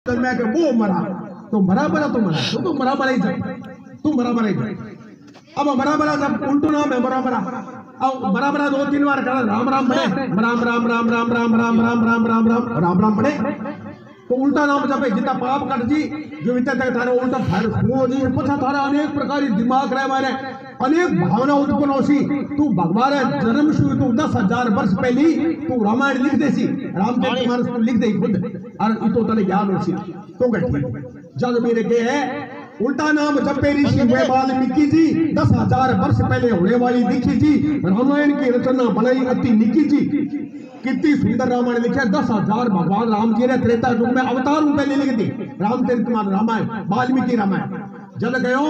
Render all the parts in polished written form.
मैं के वो मरा तो मरा बरा तो मरा तो मरा बरा ही जाए तू मरा बरा ही जाए। अब मरा बरा जब उल्टो नाम है मरा बरा अब मरा बरा 2-3 बार करा राम राम पढ़े राम राम राम राम राम राम राम राम राम राम राम राम पढ़े तो उल्टा नाम जब जितना पाप कट जी जो इतना तक थारे उल्टा थारे वो जी पछा थारा अनेक प्रकार दिमाग रहे मारे अनेक भावना उत्पन्न होसी तू भगवान जन्म शुरू तू 10,000 वर्ष पहले तू रामायण लिख देसी रामचरितमानस तू लिख दे खुद और इतो तने ज्ञान होसी तो गठी जग मेरे के है उल्टा नाम जपे ऋषि हुए वाल्मीकि जी 10,000 वर्ष पहले होने वाली दिखी जी रामायण की रचना बनाई अति निकी जी कितनी सुंदर रामायण लिखे 10,000 भगवान राम जी ने त्रेता युग में अवतार रूप में लिख दी रामचरितमानस रामायण वाल्मीकि रामायण जल गयो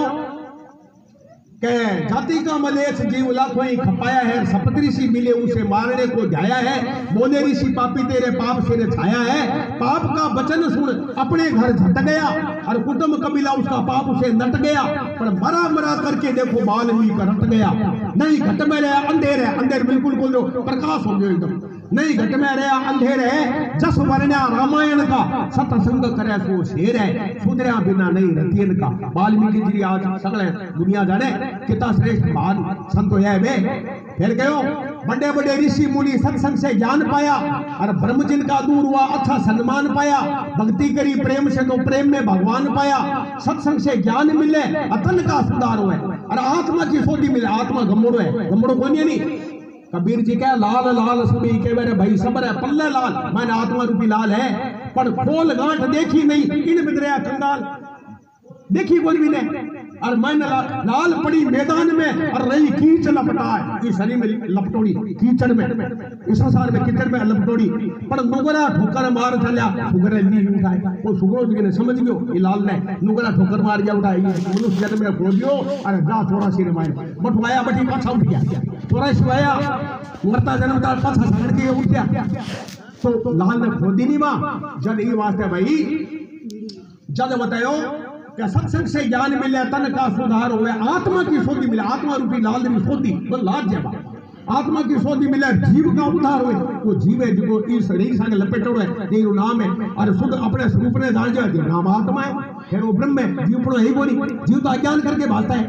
के जाति का मलेच्छ जीव लाखों ही खपाया है सप्त ऋषि मिले उसे मारने को जाया है बोले ऋषि पापी तेरे पाप से छाया है पाप का वचन सुन अपने घर झट गया और कुटुंब कबीला उसका पाप उसे नट गया पर मरा मरा करके देखो वाल्मीकि का रट गया नहीं घट में रहा अंधेर है अंधेर बिल्कुल बोल दो प्रकाश हो गया एकदम नहीं घट में रहा अंधेर है जस वर्ण्या रामायण का सत्संग करे सो शेर है सुधरा बिना नहीं रतियन का वाल्मीकि जी आज सगले दुनिया जाने कितना श्रेष्ठ महान संत है वे फिर गयो बड़े बड़े ऋषि मुनि सत्संग से ज्ञान पाया और ब्रह्मजिन का दूर हुआ अच्छा सम्मान पाया भक्ति करी प्रेम से तो प्रेम में भगवान पाया सत्संग से ज्ञान मिले अतन का सुधार हुए और आत्मा की सोधी मिले आत्मा गम्मड़ो है गम्मड़ो कौन है नहीं कबीर जी क्या लाल लाल सुनी के मेरे भाई सबर है पल्ले लाल मैंने आत्मा रूपी लाल है पर खोल गांठ देखी नहीं इन बिदरिया कंगाल देखी कोई भी नहीं और मैंने लाल पड़ी मैदान में और रही कीच लपटा है इस शरीर में लपटोड़ी कीचड़ में इस संसार में कीचड़ में लपटोड़ी पर नुगरा ठोकर मार चलिया सुगरे नहीं उठाए वो सुगरो जी ने समझ गयो ये लाल ने नुगरा ठोकर मार गया उठाई मनुष्य जन्म में खो दियो और जा थोड़ा सी मारे बटवाया बटी पाछा उठ गया थोड़ा सिवाया मरता जन्म का पाछा सड़ के उठ गया तो लाल ने खोदी नहीं मां जब ये वास्ते भाई जब बतायो क्या सत्संग से ज्ञान मिले तन का सुधार हुए आत्मा की सोधी मिले आत्मा रूपी लाल की सोधी तो लाज जब आत्मा की सोधी मिले जीव का उद्धार हुए वो जीव है जो इस शरीर संग लपेटो है ये नाम है और शुद्ध अपने स्वरूप ने जान जाए नाम आत्मा है फिर वो ब्रह्म है जीव पड़ो यही बोली जीव तो अज्ञान करके भागता है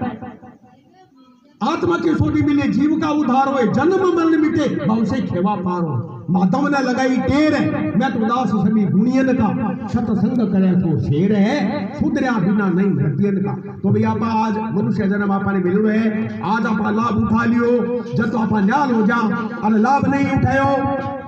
आत्मा की सोधी मिले जीव का उद्धार हुए जन्म मरण मिटे भाव से खेवा पार हो माधव ने लगाई टेर है मैं तो उदास सभी गुणियन का सत्संग करे तो शेर है सुधरा बिना नहीं हृदयन का तो भैया आप आज मनुष्य जन्म आपने मिल रहे आज आप लाभ उठा लियो जब तो आप न्याल हो जा और लाभ नहीं उठायो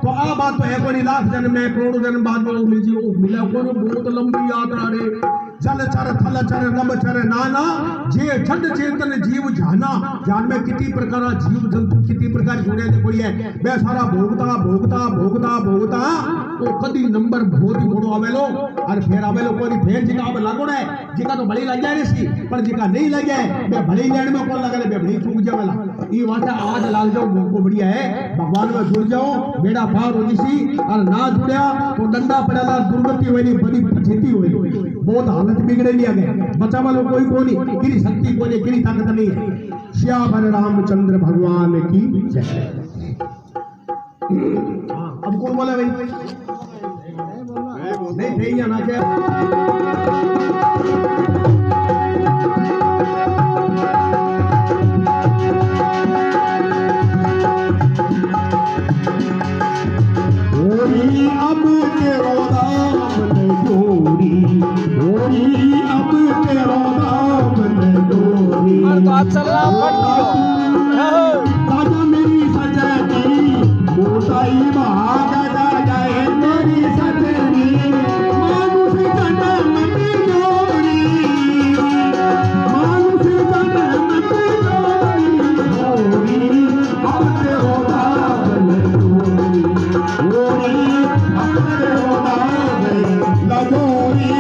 तो आ बात तो है कोई लाख जन्म में करोड़ों जन्म बाद में मिल जी मिला को बहुत लंबी यात्रा रे जल चर थल चर नभ चर नाना जे छंद चेतन जीव जाना जान में कितनी प्रकार जीव जंतु कितनी प्रकार जुड़े कोई है वे सारा भोगता भोगता भोगता भोगता तो कदी नंबर बहुत ही बड़ो आवेलो और फिर आवेलो कोई फिर जिका अब लागोड़ा है जिका तो भली लग जाए सी पर जिका नहीं लगे बे भली लेण में कौन लगले बे भली चूक जावेला ई वाटा आज लाग जाओ को बढ़िया है भगवान में जुड़ जाओ बेड़ा पार हो सी और ना जुड़या तो डंडा पड़ेला दुर्गति होली बड़ी क्षति होली बहुत हालत बिगड़े लिया गया बचा वालों कोई कोनी किरी शक्ति कोनी किरी ताकत नहीं है श्याम रामचंद्र भगवान की जय। अब कौन बोला भाई नहीं भैया ना क्या अब तेरो नाम ने डोरी डोरी अब तेरो नाम ने डोरी राजा मेरी सजा तेरी मोटाई भाग जाए मेरी सजनी मानुष जन्म की डोरी मानुष जन्म की डोरी अब तेरो नाम ने डोरी डोरी अब तेरो नाम ने डोरी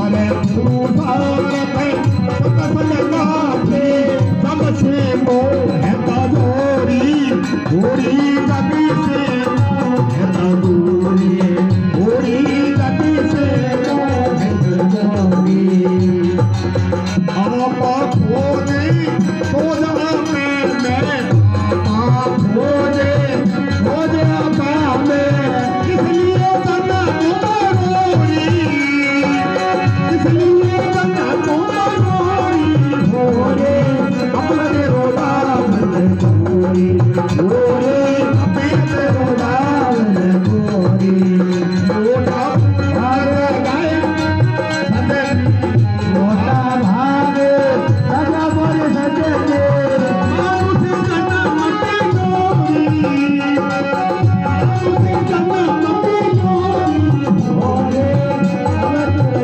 अरे पूजा पे लगा के सबसे मोह है दूरी दूरी कभी से है दूरी दूरी कभी से है दूरी आप खोजे खोजा मैं आप खोजे खोजे आप में इसलिए बना तुम्हारी इसलिए बना तुम्हारी भोरे अपने रोला बने भोरी भोरे अपने रोला बने भोरी मोटा भाग गाय सदन मोटा भाग सदा बोले सजने मानुष कना मटे गोरी मानुष कना मटे गोरी भोरे अपने रोला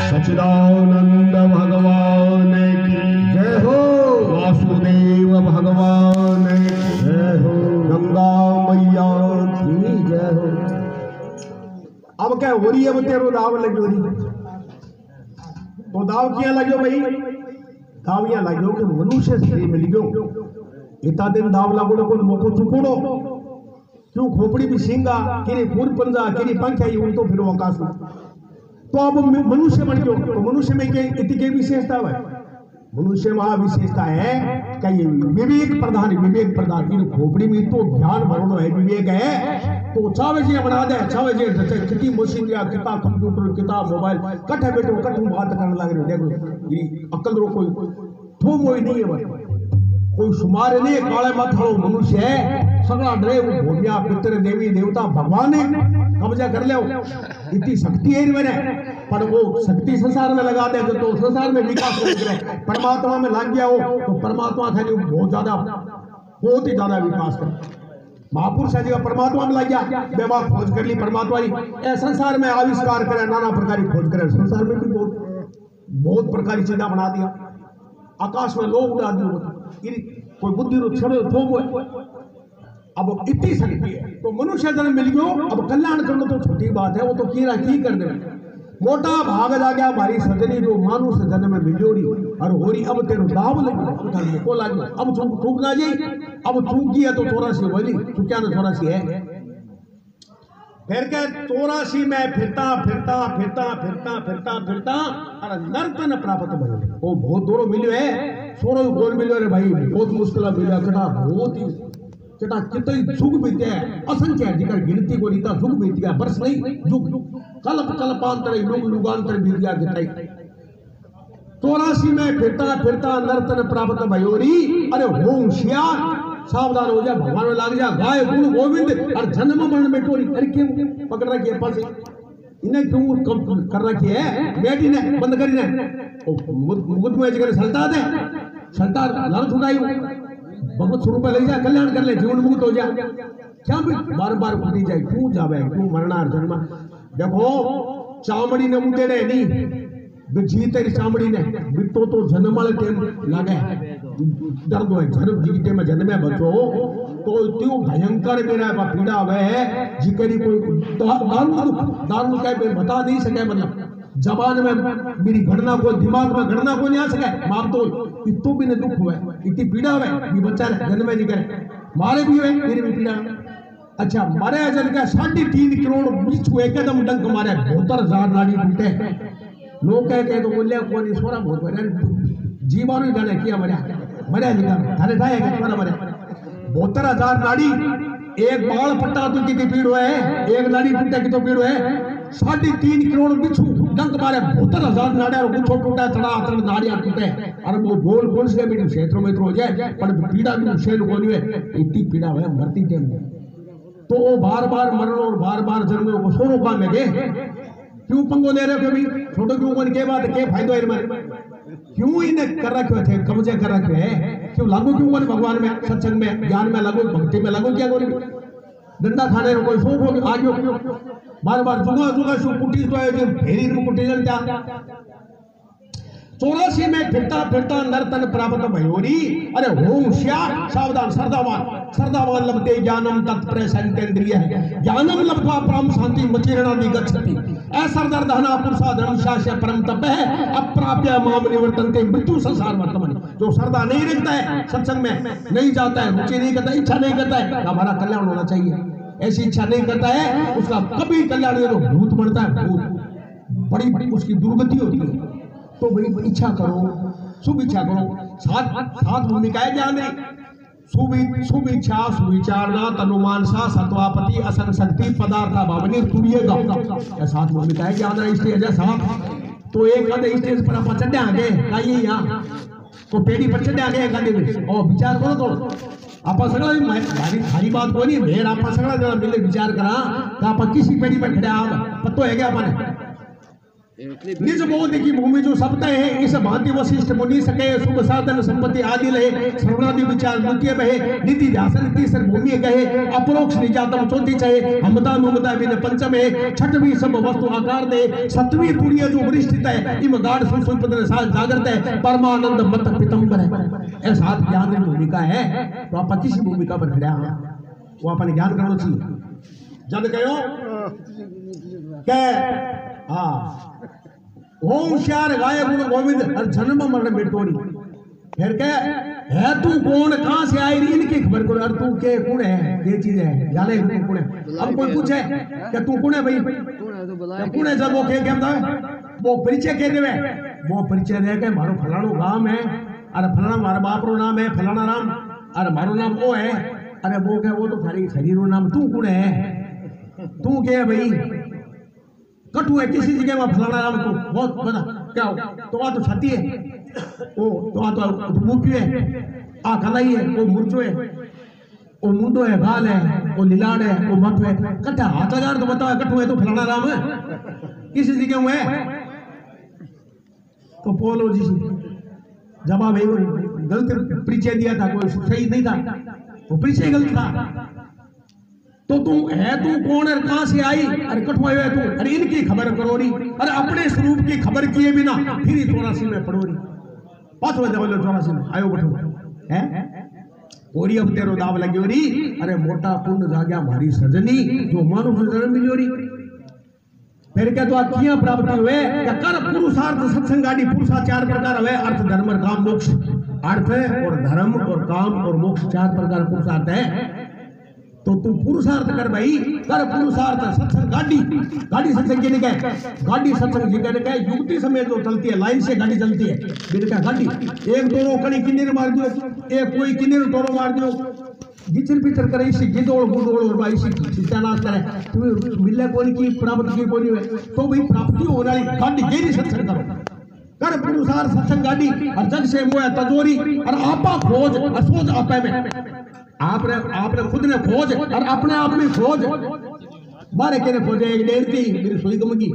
सच्चिदानंद भगवान की जय हो, वासुदेव भगवान की जय हो, गंगा मैया की जय हो। अब क्या हो रही है, तेरो दाव लगे रही तो दाव क्या लगे भाई, दाव यहाँ लगे कि मनुष्य शरीर मिल गयो इतना दिन दाव लागो को मोको चुकोड़ो क्यों खोपड़ी भी सिंगा किरी पूर पंजा किरी पंखा ही उल्टो फिरो आकाश में। तो अब मनुष्य बन गयो, तो मनुष्य में इतनी विशेषता है, मनुष्य में विशेषता है कि ये विवेक प्रधान की खोपड़ी में तो ध्यान भरनो है, विवेक है तो चावे जी बना दे, चावे जी कितनी मशीन या कितना कंप्यूटर कितना मोबाइल कट्ठे बैठो कट्ठे बात करने लग रहे, देखो अक्ल रो कोई थो मोई नहीं है बस कोई शुमार नहीं काले माथाड़ो मनुष्य है सगला डरे वो भूमिया पितर देवी देवता भगवान ने कब्जा कर ले इतनी शक्ति है मैंने पर वो शक्ति संसार में लगा दे तो संसार में विकास हो करे परमात्मा में लग गया हो तो परमात्मा खाली बहुत ही ज्यादा विकास करे महापुरुष जी परमात्मा में लग गया बेवा खोज कर ली परमात्मा की ए संसार में आविष्कार करे नाना प्रकार की खोज करे संसार में भी बहुत प्रकार की चीजें बना दिया आकाश में लोग उड़ा दिए कोई बुद्धि रो छड़े थोम अब इतनी शक्ति है तो मनुष्य जन्म मिल गयो अब कल्याण करना तो छोटी बात है वो तो कीरा की कर दे मोटा भाग जा गया भारी सजनी जो मानुष जन्म में मिलोरी और होरी अब तेरो दाव लगी उधर को लग अब थूक ना जाई अब थूकी है तो 84 बोली चुक्या ना 84 है फिर के 84 में फिरता फिरता फिरता फिरता फिरता फिरता और नर्तन प्राप्त भयो वो बहुत दूर मिलो है सोरो गोल मिलो रे भाई बहुत मुश्किल मिला कटा बहुत ही चटा कितनी जुग बीते असंख्य जिकर गिनती को रीता जुग बीत गया बरस नहीं जुग कल्प कल्पांतर युग युगांतर बीत गया गिटाई 84 में फिरता फिरता नर्तन प्राप्त भयोरी अरे होशियार सावधान हो जा भगवान में लाग जा गाय गुण गोविंद और जन्म मरण में टोरी अरे क्यों पकड़ रखी है पास इन्हें क्यों कम कर रखी है बेटी ने बंद करी ने मुकुट में जिगर सल्ता दे सल्ता लाल छुड़ाई भगवत स्वरूप ले जा कल्याण कर ले जीवन मुक्त हो जा क्या भी बार बार उठी जाए क्यों जावे क्यों मरना जन्म देखो चामड़ी ने मुंडेड़े नहीं जी तेरी चामड़ी ने बितो तो जन्म वाले टाइम लागे दर्द हो जन्म जी के में जन्मे बचो तो इतनी भयंकर मेरा पीड़ा है जिकरी कोई दारू का बता नहीं सके मतलब जबान में मेरी घटना को दिमाग में घटना को नहीं आ सके माप तो इतो भी ने दुख हुआ इतनी पीड़ा हुआ ये बच्चा जन्म नहीं करे मारे भी हुए मेरी भी पीड़ा अच्छा मारे जन का 3.5 करोड़ बिच्छू एकदम डंक मारे 72,000 नाड़ी टूटे लोग कह तो बोलिया कौन सोरा बहुत बड़े जीवाणु जाने किया मरे निकाल थाने थाए क्या मरे 72,000 नाड़ी एक बाल पट्टा तो कितनी पीड़ हुआ है एक नाड़ी टूटा की तो पीड़ हुआ है 3.5 करोड़ बिच्छू डंक मारे 72,000 नाड़िया और कुछ टूटा थड़ा नाड़िया टूटे और वो गोल गोल से भी क्षेत्रों में हो जाए पर पीड़ा भी शेर को नहीं है इतनी पीड़ा है मरती टाइम तो वो बार बार मरण और बार बार जन्म को सोनो काम में गए क्यों पंगो ले रहे हो कभी छोटो क्यों कौन के बात के फायदो है क्यों इन्हें कर रखे थे कब्जे कर रखे हैं क्यों लागू क्यों कौन भगवान में सत्संग में ज्ञान में लागू भक्ति में लागू क्या करेंगे डंडा खाने को कोई शौक हो आज बार बार जुगा जुगा शो कुटी तो है फेरी को कुटी जन क्या 84 में फिरता फिरता नर्तन प्राप्त भयोरी अरे होशियार सावधान सरदावान लभते ज्ञानम तत्प्रसन्तेन्द्रिय ज्ञानम लब्ध्वा परम शांति मचिरणादि गच्छति असरदर दहना पुरुषा धर्मशास्य परम तप है अप्राप्य माम निवर्तन्ते मृत्यु संसार वर्तमान जो सरदा नहीं रखता है सत्संग में नहीं जाता है रुचि नहीं करता इच्छा नहीं करता है हमारा कल्याण होना चाहिए ऐसी इच्छा नहीं करता है उसका कभी कल्याण नहीं भूत बनता है भूत बड़ी उसकी दुर्गति होती है तो भाई इच्छा करो शुभ इच्छा करो सात भूमिकाएं ज्ञान है शुभ इच्छा सुविचारणा तनुमानसा सत्वापति असंशक्ति पदार्थ भावनी तुरिएगा ये 7 भूमिकाएं ज्ञान है स्टेज है 7 तो एक आधे स्टेज पर आप चढ़े आगे आइए यहाँ तो पेड़ी पर चढ़े आगे एक आधे में और विचार करो तो आप सगळं भारी बात कोणी भेड़ आप सगळं जरा मिले विचार करा कि आप किसी पेड़ी पर खड़े आप पत्तो है क्या अपने निज बोध की भूमि जो सबते है इस भांति वशिष्ठ मुनि सके शुभ साधन संपत्ति आदि रहे सर्वनादि विचार द्वितीय बहे निधि ध्यासन तीसर भूमि कहे अपरोक्ष निजातम चौथी चाहे हमता नुमता बिन पंचम है छठवीं सब वस्तु आकार दे सतवीं तुरीय जो वरिष्ठित है इम गाढ़ सुसुपन साथ जागृत है परमानंद मत पितंबर है ऐसा सात ज्ञान की भूमिका है तो आप किसी भूमिका पर खड़ा वो अपने ज्ञान करना चाहिए जब कहो के हाँ होशियार गाय गुण गोविंद हर जन्म मरण बेटोरी फिर क्या है तू कौन कहां से आई इनकी खबर करो यार तू के कौन है ये चीज है जाने तू कौन है अब कोई पूछे कि तू कौन है भाई कौन है जब वो के क्या बताओ वो परिचय के देवे वो परिचय दे के मारो फलाणो गांव है अरे फलाना मारा बाप रो नाम है फलाना राम अरे मारो नाम वो है अरे वो क्या वो तो थारी शरीर नाम तू कौन है तू के है भाई कटु है किसी जगह में फलाना नाम तू बहुत बता क्या हो तो वहां तो छाती है ओ तो मुक्यो है आ कलाई है वो मुर्चो है वो मुंडो है गाल है वो लिलाड़ है वो मत है कट्ठा हाथ हजार तो बताओ कट्ठू है तो फलाना राम है किस जगह हुआ है तो पोलो जी जवाब है गलत परिचय दिया था कोई सही नहीं था वो परिचय गलत था तो तू है तू कौन है कहां से आई अरे कठुआ है तू अरे इनकी खबर करो रही अरे अपने स्वरूप की खबर किए बिना फिर 84 में पढ़ो रही 5 बजे बोलो 84 में आयो बैठो है ओरी अब तेरो दाव लग्यो री अरे मोटा पुण्य जाग्या मारी सजनी जो मानुष जन्म मिलियो री फिर क्या तो किया प्राप्ति हुए क्या कर पुरुषार्थ सत्संग आदि पुरुषा 4 प्रकार हुए अर्थ धर्म काम मोक्ष अर्थ और धर्म और काम और मोक्ष 4 प्रकार पुरुषार्थ है तो तू पुरुषार्थ कर भाई कर पुरुषार्थ सत्संग गाड़ी सत्संग की निकाय गाड़ी सत्संग जी का युक्ति समय जो चलती है लाइन से गाड़ी चलती है बिल्कुल गाड़ी एक दोनों कड़ी किन्नर मार दो एक कोई किन्नर टोरो मार दो गिचर पिचर करे इसी गिदोड़ गुदोड़ और भाई इसी सत्यानाश करे तुम्हें मिले कोई की प्राप्ति की कोई है तो भाई प्राप्ति हो रही गाड़ी गेरी सत्संग करो कर पुरुषार्थ सत्संग गाड़ी और जग से मोह तजोरी और आपा खोज असोज आपे में आपने खुद ने खोज और अपने आप में खोज बारे के ने खोजे एक डेढ़ थी मेरी सुई गमगी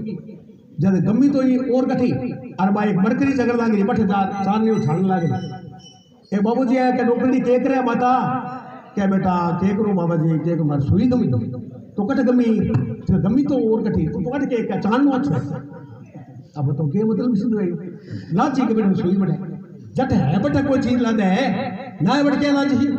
जब गमी तो ये और कठी और भाई मरकरी जगर लागे बठ जा चांदनी उछालने लागे ए बाबूजी है के नौकरी केक रे माता क्या बेटा केक रो बाबा जी केक मार सुई गमी तो कट गमी तो और कठी तो कट के चांदनो अच्छा अब तो के मतलब सिद्ध है ना जी के बेटा सुई बड़े जट है बेटा कोई चीज लादे है ना बट के ना जी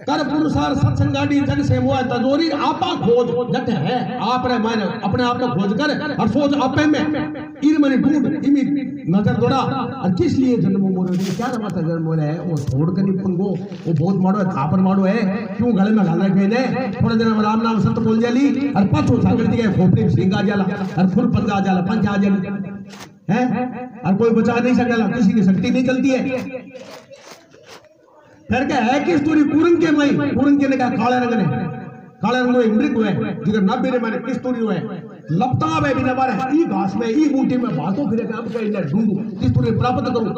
कर पुरुषार सत्संग गाड़ी जग से वो तजोरी आपा खोज जट है आपने माने अपने आप को खोज कर और सोच आपे में इन मने ढूंढ इमी नजर दौड़ा और किस लिए जन्म मोरे क्या बात है जन्म मोरे है वो छोड़ कर निपन गो वो बहुत माड़ो है खापर माड़ो है क्यों गले में घाल रखे ने थोड़े दिन में राम नाम सत बोल जाली और पाछो सागर दी है खोपड़ी सिंह आ जाला और फुल पंजा आ जाला पंच आ जाली है और कोई बचा नहीं सकता किसी की शक्ति नहीं चलती है फिर क्या है कि स्टोरी कुरंग के मई कुरंग के ने कहा काले रंग में मृग हुए जिगर ना बेरे माने किस स्टोरी हुए लपटा में बिना बारे ई घास में ई बूटी में बातों फिरे काम के इन्हें ढूंढू किस स्टोरी प्राप्त करूं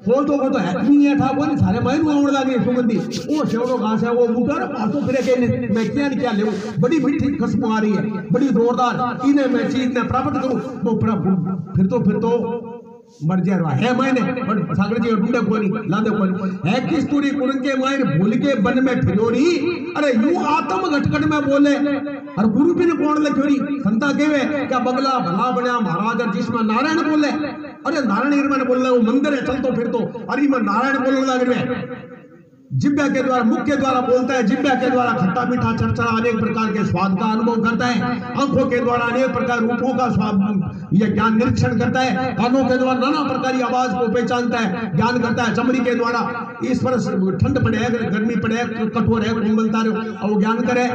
फोटो को तो है नहीं है था बोले सारे महीनों आवड़ लागे सुगंधी वो शेवड़ो घास है वो बूटा बातों फिरे के मैं क्या ले बड़ी मीठी खुशबू आ रही है बड़ी जोरदार इन्हें मैं चीज ने प्राप्त करूं तो फिर तो मर जा रहा है मैंने सागर जी ढूंढे कोनी लादे कोनी है किस तुरी कुरंग के मायर भूल के बन में फिरोरी अरे यूं आत्म घटघट में बोले और गुरु भी ने कौन ले छोरी संता केवे क्या बगला भला बना महाराज जिसमें नारायण बोले अरे नारायण में बोल रहे वो मंदिर है चलतो फिरतो अरे मैं नारायण बोलने लग रहे जिब्या के द्वारा मुख के द्वारा बोलता है जिब्या के द्वारा खट्टा मीठा चरचरा अनेक प्रकार के स्वाद का अनुभव करता है आंखों के द्वारा अनेक प्रकार रूपों का स्वाद यह ज्ञान निरीक्षण करता है कानों के द्वारा नाना प्रकार की आवाज को पहचानता है ज्ञान करता है चमड़ी के द्वारा इस पर ठंड पड़े गर्मी पड़े कठोर है कोमलता और वो ज्ञान करे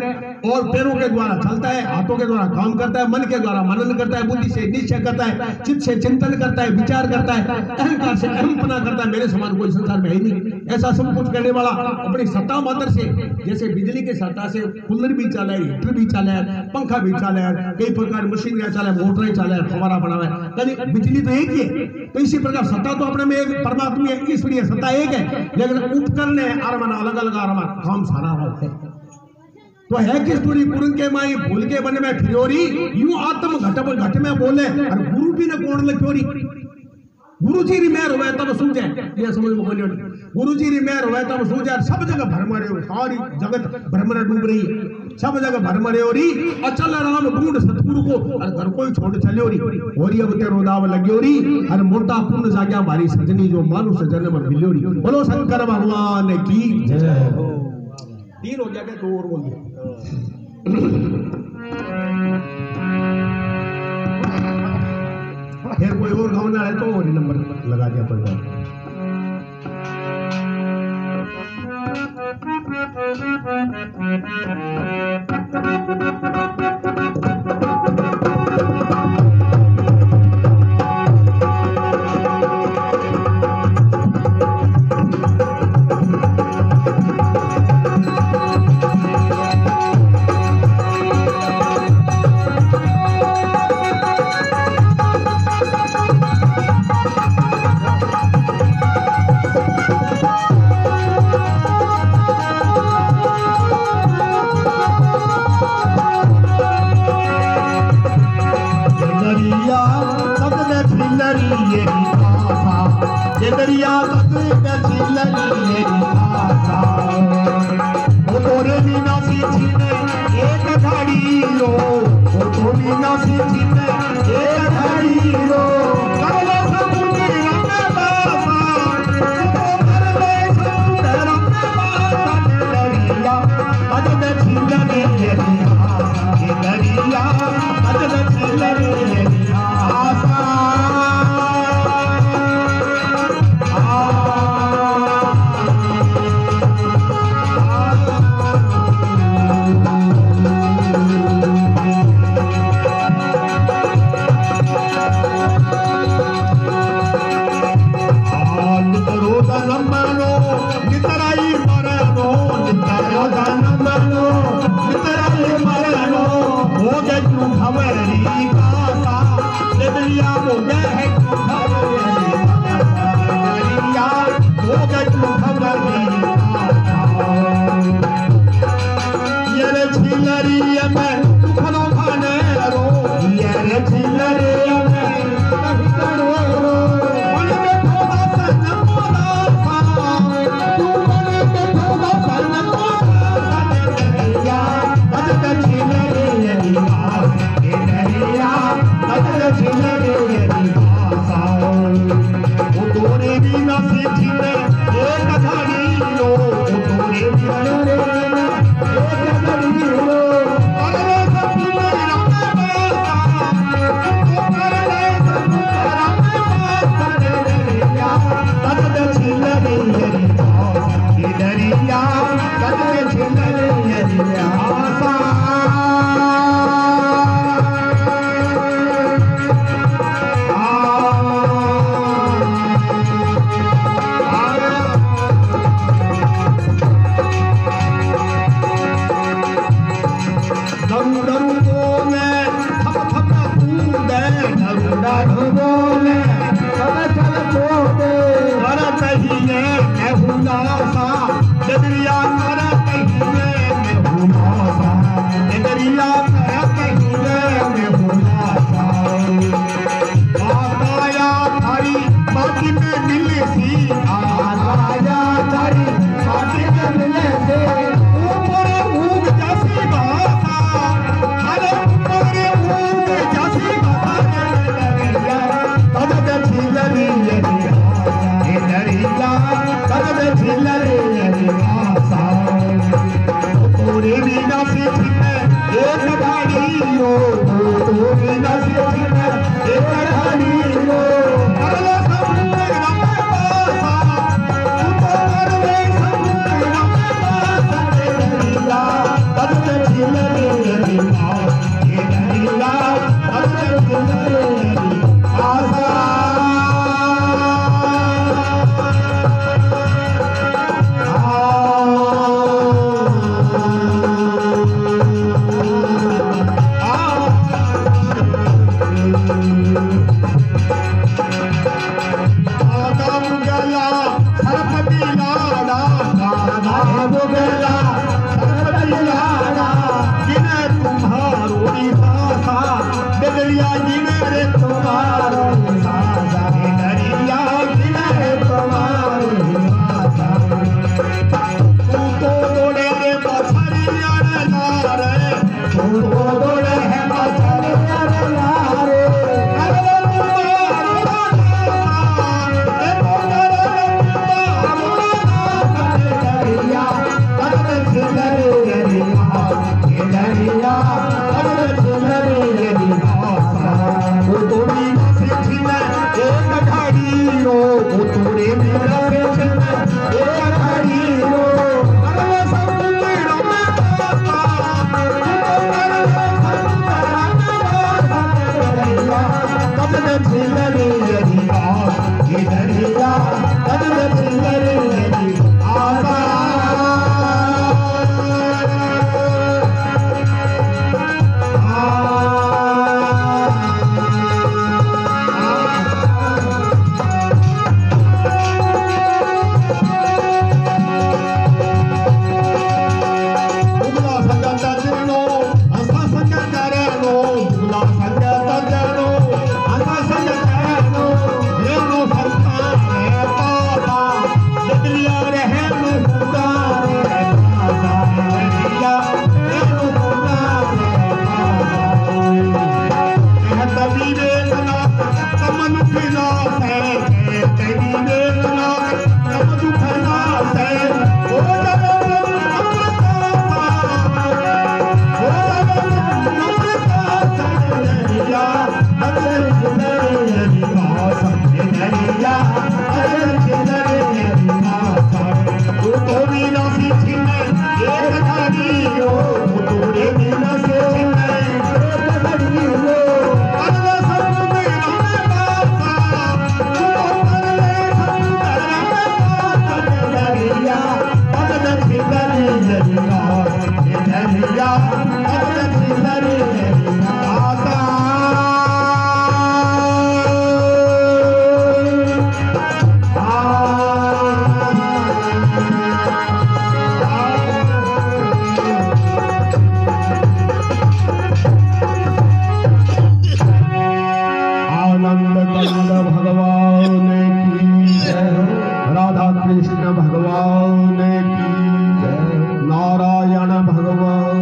और पैरों के द्वारा चलता है हाथों के द्वारा काम करता है मन के द्वारा मनन करता है बुद्धि से निश्चय करता है चित्त से चिंतन करता है विचार करता है अहंकार से अहमपना करता है मेरे समान कोई संसार में है नहीं ऐसा सब कुछ करने वाला अपनी सत्ता मात्र से जैसे बिजली के सत्ता से कूलर भी चला है हीटर भी चला है पंखा भी चला है कई प्रकार मशीन चला है मोटर चला है फवारा बना है यानी बिजली तो एक ही है तो इसी प्रकार सत्ता तो अपने में एक परमात्मा है ईश्वरीय सत्ता एक है लेकिन उपकरण है आरमान अलग अलग आरमान काम सारा है तो है किस पूरी कुरंग के माई भूल के बने में फिरोरी यूं आत्म घट में बोले और गुरु भी ने कौन लख्योरी गुरु जी री मेहर हुए तब सूझे ये समझ में बोलियो गुरु जी री मेहर हुए तब सूझे सब जगह भ्रम रहे हो सारी जगत भ्रम में डूब रही है सब जगह भ्रम रहे हो री अचल राम ढूंढ सतगुरु को और घर को छोड़ चले होरी अब तेरो दाव लग्यो री और मोटा पुण्य जाग्या मारी सजनी जो मानुष जन्म मिलियो री बोलो शंकर भगवान की जय हो 3 हो गया के 2 और बोल फिर कोई और गाँव ना है तो और नंबर लगा दिया पड़ेगा जन्मनो नितराई मरनो नितरा जन्मनो नितराई मरनो हो गए तू भवरी कासा देवरिया हो गए है तू भवरी कासा हो गए तू भवरी ये रे छिलरिया में दुखनो खाने रो ये रे छिलरिया में कहीं करो रो मन में थोड़ा सा नमोदा सा तू मन में थोड़ा सा नमोदा सा अजत छिलरिया ये दरिया अजत छिलरिया सा वो तोरे बिना से छिले एक धारी लो वो तोरे बिना कृष्ण भगवान की जय, नारायण भगवान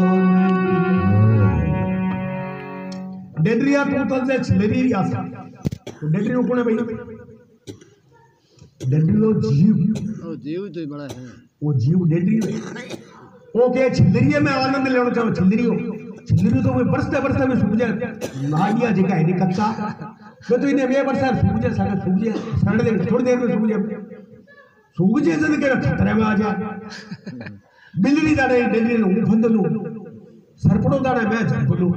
डेड्रिया टोटल से छिलेरी आसा तो डेड्री कोण है भाई डेड्री लो जीव जीव तो बड़ा है वो जीव डेड्री है ओके छिलेरी में आनंद लेना चाहो छिलेरी तो वो बरसते में सूख जाए नागिया जगह है नहीं कच्चा तो इन्हें वे वर्षा सूख जाए सड़ दे थोड़ी देर में सूख जाए जद के खतरे में आ जाए बिल्ली दाड़े डेली नु फंदलू सरपड़ो दाड़े मैं झपलू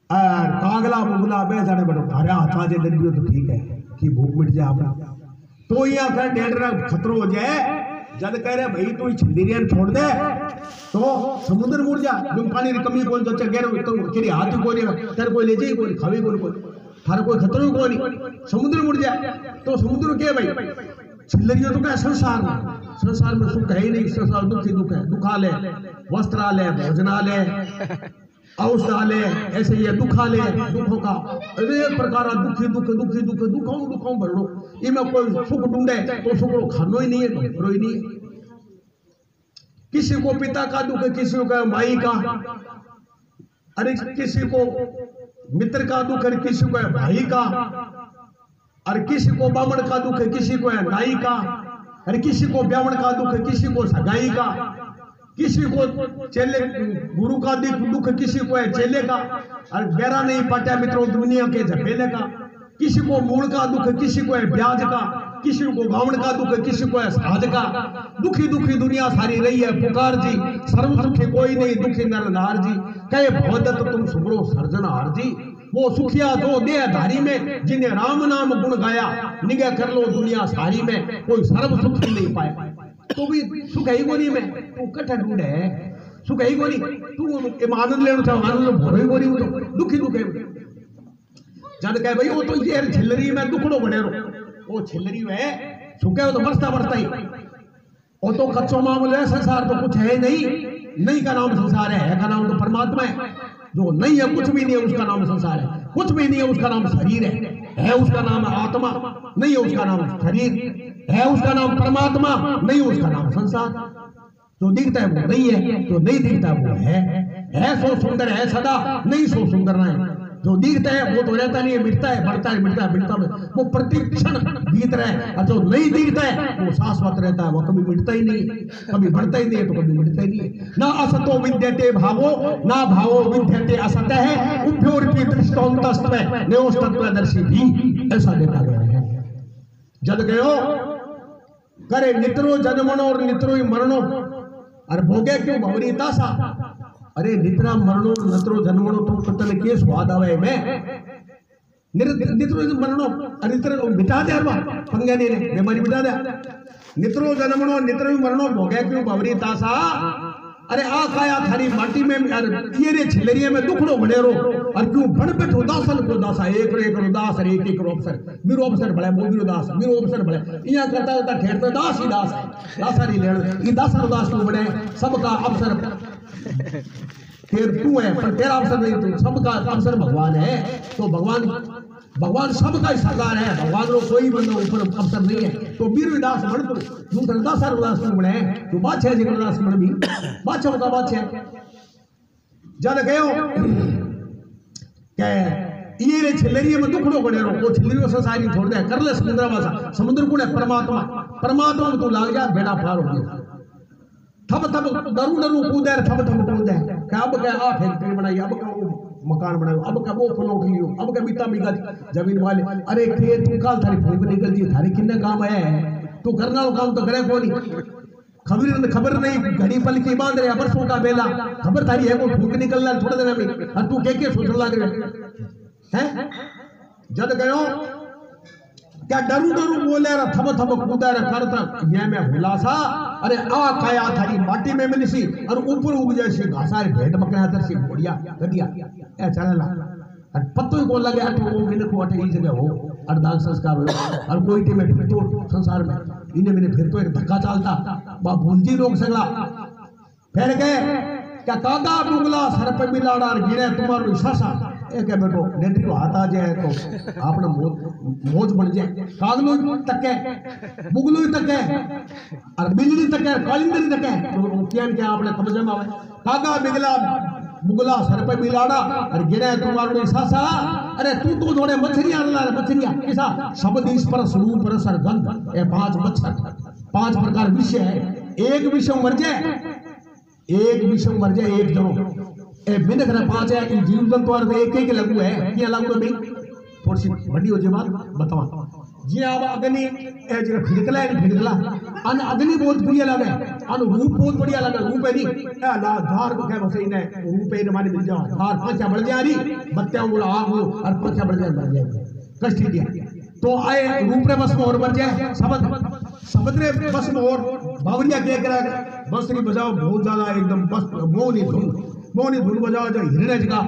और कागला मुगला मैं दाड़े बड़ो थारे हाथा जे डेली तो ठीक है कि भूख मिट जाए आपका तो यहाँ कर डेडरा खतरो हो जाए जद कह रहे भाई तू छिंदरियन छोड़ दे तो समुद्र मुड़ जा तुम पानी की कमी कोई तो चगे तो तेरी हाथ को नहीं तेरे कोई ले जाई कोई खावी कोई थारा कोई खतरो को नहीं समुद्र मुड़ जाए तो समुद्र के भाई छिल्लरियों तो क्या संसार में सुख है ही नहीं संसार दुख ही दुख है दुखालय वस्त्रालय भोजनालय औषधालय ऐसे ये दुखालय दुखों का अनेक प्रकार दुखों भर लो इनमें कोई सुख ढूंढे तो सुख खानो ही नहीं है भरो ही नहीं है किसी को पिता का दुख है किसी को माई का अरे किसी को मित्र का दुख है किसी को भाई का और किसी को बामण का दुख है किसी को है नाई का अरे किसी को ब्यावण का दुख है किसी को सगाई का किसी को चेले गुरु का दुख किसी को है चेले का और बेरा नहीं पाटा मित्रों दुनिया के झपेले का किसी को मूल का दुख है किसी को है ब्याज का किसी को गावण का दुख है किसी को है साज का दुखी दुनिया सारी रही है पुकार जी सर्व सुखी कोई नहीं दुखी नर नार जी कहे भवदत्त तुम सुमरो सर्जनहार जी वो सुखिया जो देहधारी में जिन्हें राम नाम गुण गाया निगह कर लो दुनिया सारी में कोई सर्व सुख नहीं पाए तो भी सुख ही गोनी में तू कट्ठा ढूंढे सुख ही गोनी तू आनंद लेना चाहो आनंद भरो ही गोनी तो दुखी दुखे जद कहे भाई वो तो ये छिल्लरी में दुखड़ो बने रो वो छिल्लरी में सुखे हो तो बरसता ही वो तो कच्चो मामूल है संसार तो कुछ है नहीं का नाम संसार है का नाम तो परमात्मा है जो नहीं है कुछ भी नहीं है उसका नाम संसार है कुछ भी नहीं है उसका नाम शरीर है उसका नाम आत्मा नहीं है उसका नाम शरीर है उसका नाम परमात्मा नहीं उसका नाम संसार जो दिखता है वो नहीं है जो नहीं दिखता वो है सो सुंदर है सदा नहीं सो सुंदर है जो दिखता है वो तो रहता नहीं है मिटता है बढ़ता है वो प्रतिक्षण बीत रहा है और जो नहीं दिखता है वो शाश्वत रहता है वो कभी मिटता ही नहीं कभी बढ़ता ही नहीं है तो कभी मिटता ही नहीं है ना असतो विद्यते भावो ना भावो विद्यते असत है उभयोरपि दृष्टोन्तस्त्व न्योस्तत्वदर्शी भी ऐसा देखा गया है जद गयो करे नित्रो जन्मनो और नित्रो ही मरणो और भोगे क्यों भवरीता सा अरे नित्रा मरणो नत्रो जन्मनो तो पतन के स्वाद आवे में नित्रो मरणो नित्र मिटा दे अरवा पंगे ने बीमारी मिटा दे नित्रो जन्मनो नित्रो मरणो भोगे क्यों भवरीता सा अरे आ काया थारी माटी में ये रे छिलरिया में दुखड़ो बनेरो और क्यों बन बैठो दासन को दासा एक दास और एक अवसर मेरो अवसर भले मोदिरो दास मेरो अवसर भले यहाँ करता ठेरता दास ही दास है दासा नहीं लेना ये दासन दास को बने सबका अवसर फिर तू है पर तेरा अवसर नहीं तू सबका अवसर भगवान है तो भगवान सबका ही सरदार है भगवान को कोई बंदा ऊपर अवसर नहीं है तो वीर दास बन तू दूसरा दासा दास को बने तो बादशाह जी दास बन भी बादशाह का बादशाह जद गयो के ये रे छिल्लरिया में दुखड़ो बने रो वो छिल्लरियों से सारी छोड़ दे कर ले समुद्र को है परमात्मा में तू लाग जा बेड़ा पार हो गया थब दरू कूदे थब कूदे अब क्या आ फैक्ट्री बनाई अब का मकान बनाओ अब का वो प्लॉट लियो अब का बीता बीघा जमीन वाले अरे खेत तू काल थारी फूंक निकल जी थारी किन्ने काम है तू करना हो काम तो करे कोनी खबर नहीं घड़ी पल की बांध रहे परसों का बेला खबर थारी है वो फूंक निकल रहा थोड़े दिन में और तू के सोच लग रहे हैं जद गयो क्या डरू बोले रा थब कूदा रा करता ये में हुलासा अरे आ काया थारी माटी में मिलसी और ऊपर उग जैसी घासा भेड़ बकरा तरसी बढ़िया गदिया ए चलला और पत्तो को लगे अट वो मैंने को अट ई जगह हो अर्धांग संस्कार हो और कोई टे में फिर तो संसार में इन्हें मैंने फिर तो एक धक्का चलता बा भूलजी लोग सगला फिर गए क्या कागा डुगला सर पे मिलाड़ा गिरे तुम्हारो सासा एक है बेटो नेत्री को हाथ आ जाए तो आपने मौज बन जाए। कागलो तक है, बुगलू तक है, और बिजली तक है, कालिंदरी तक है, तो क्या आपने कब्जे में आवे। कागा बिगला बुगला सर पे मिलाड़ा और गिरे तुम्हारे सासा। अरे तू तो थोड़े मछलियां मछलियां किसा शब्द इस पर स्वरूप रस और गंध, ये 5 मच्छर 5 प्रकार विषय है। एक विषय मर जाए, एक विषय मर जाए एक जनो ए बिन करे 5 है। इन जीव जंतु और एक एक लागू है, क्या लागू है भाई? थोड़ी सी बड़ी हो जाए बात बतावा जी। अब अग्नि ए जगह फिड़कला है, फिड़कला अन अग्नि बहुत बढ़िया लगे, अन रूप बहुत बढ़िया लगे। रूप है नहीं ए ला धार को क्या बसे ने रूप है माने मिल जाओ धार पंचा बढ़ जाए रही बत्तियां उड़ा आग और पंचा बढ़ जाए कष्ट दिया तो आए रूप रे बस में और बढ़ जाए। शब्द रे बस में और बावरिया के करा बंसुरी बजाओ बहुत ज्यादा एकदम बस मोनी धुन बजाओ जो हिरणे जगह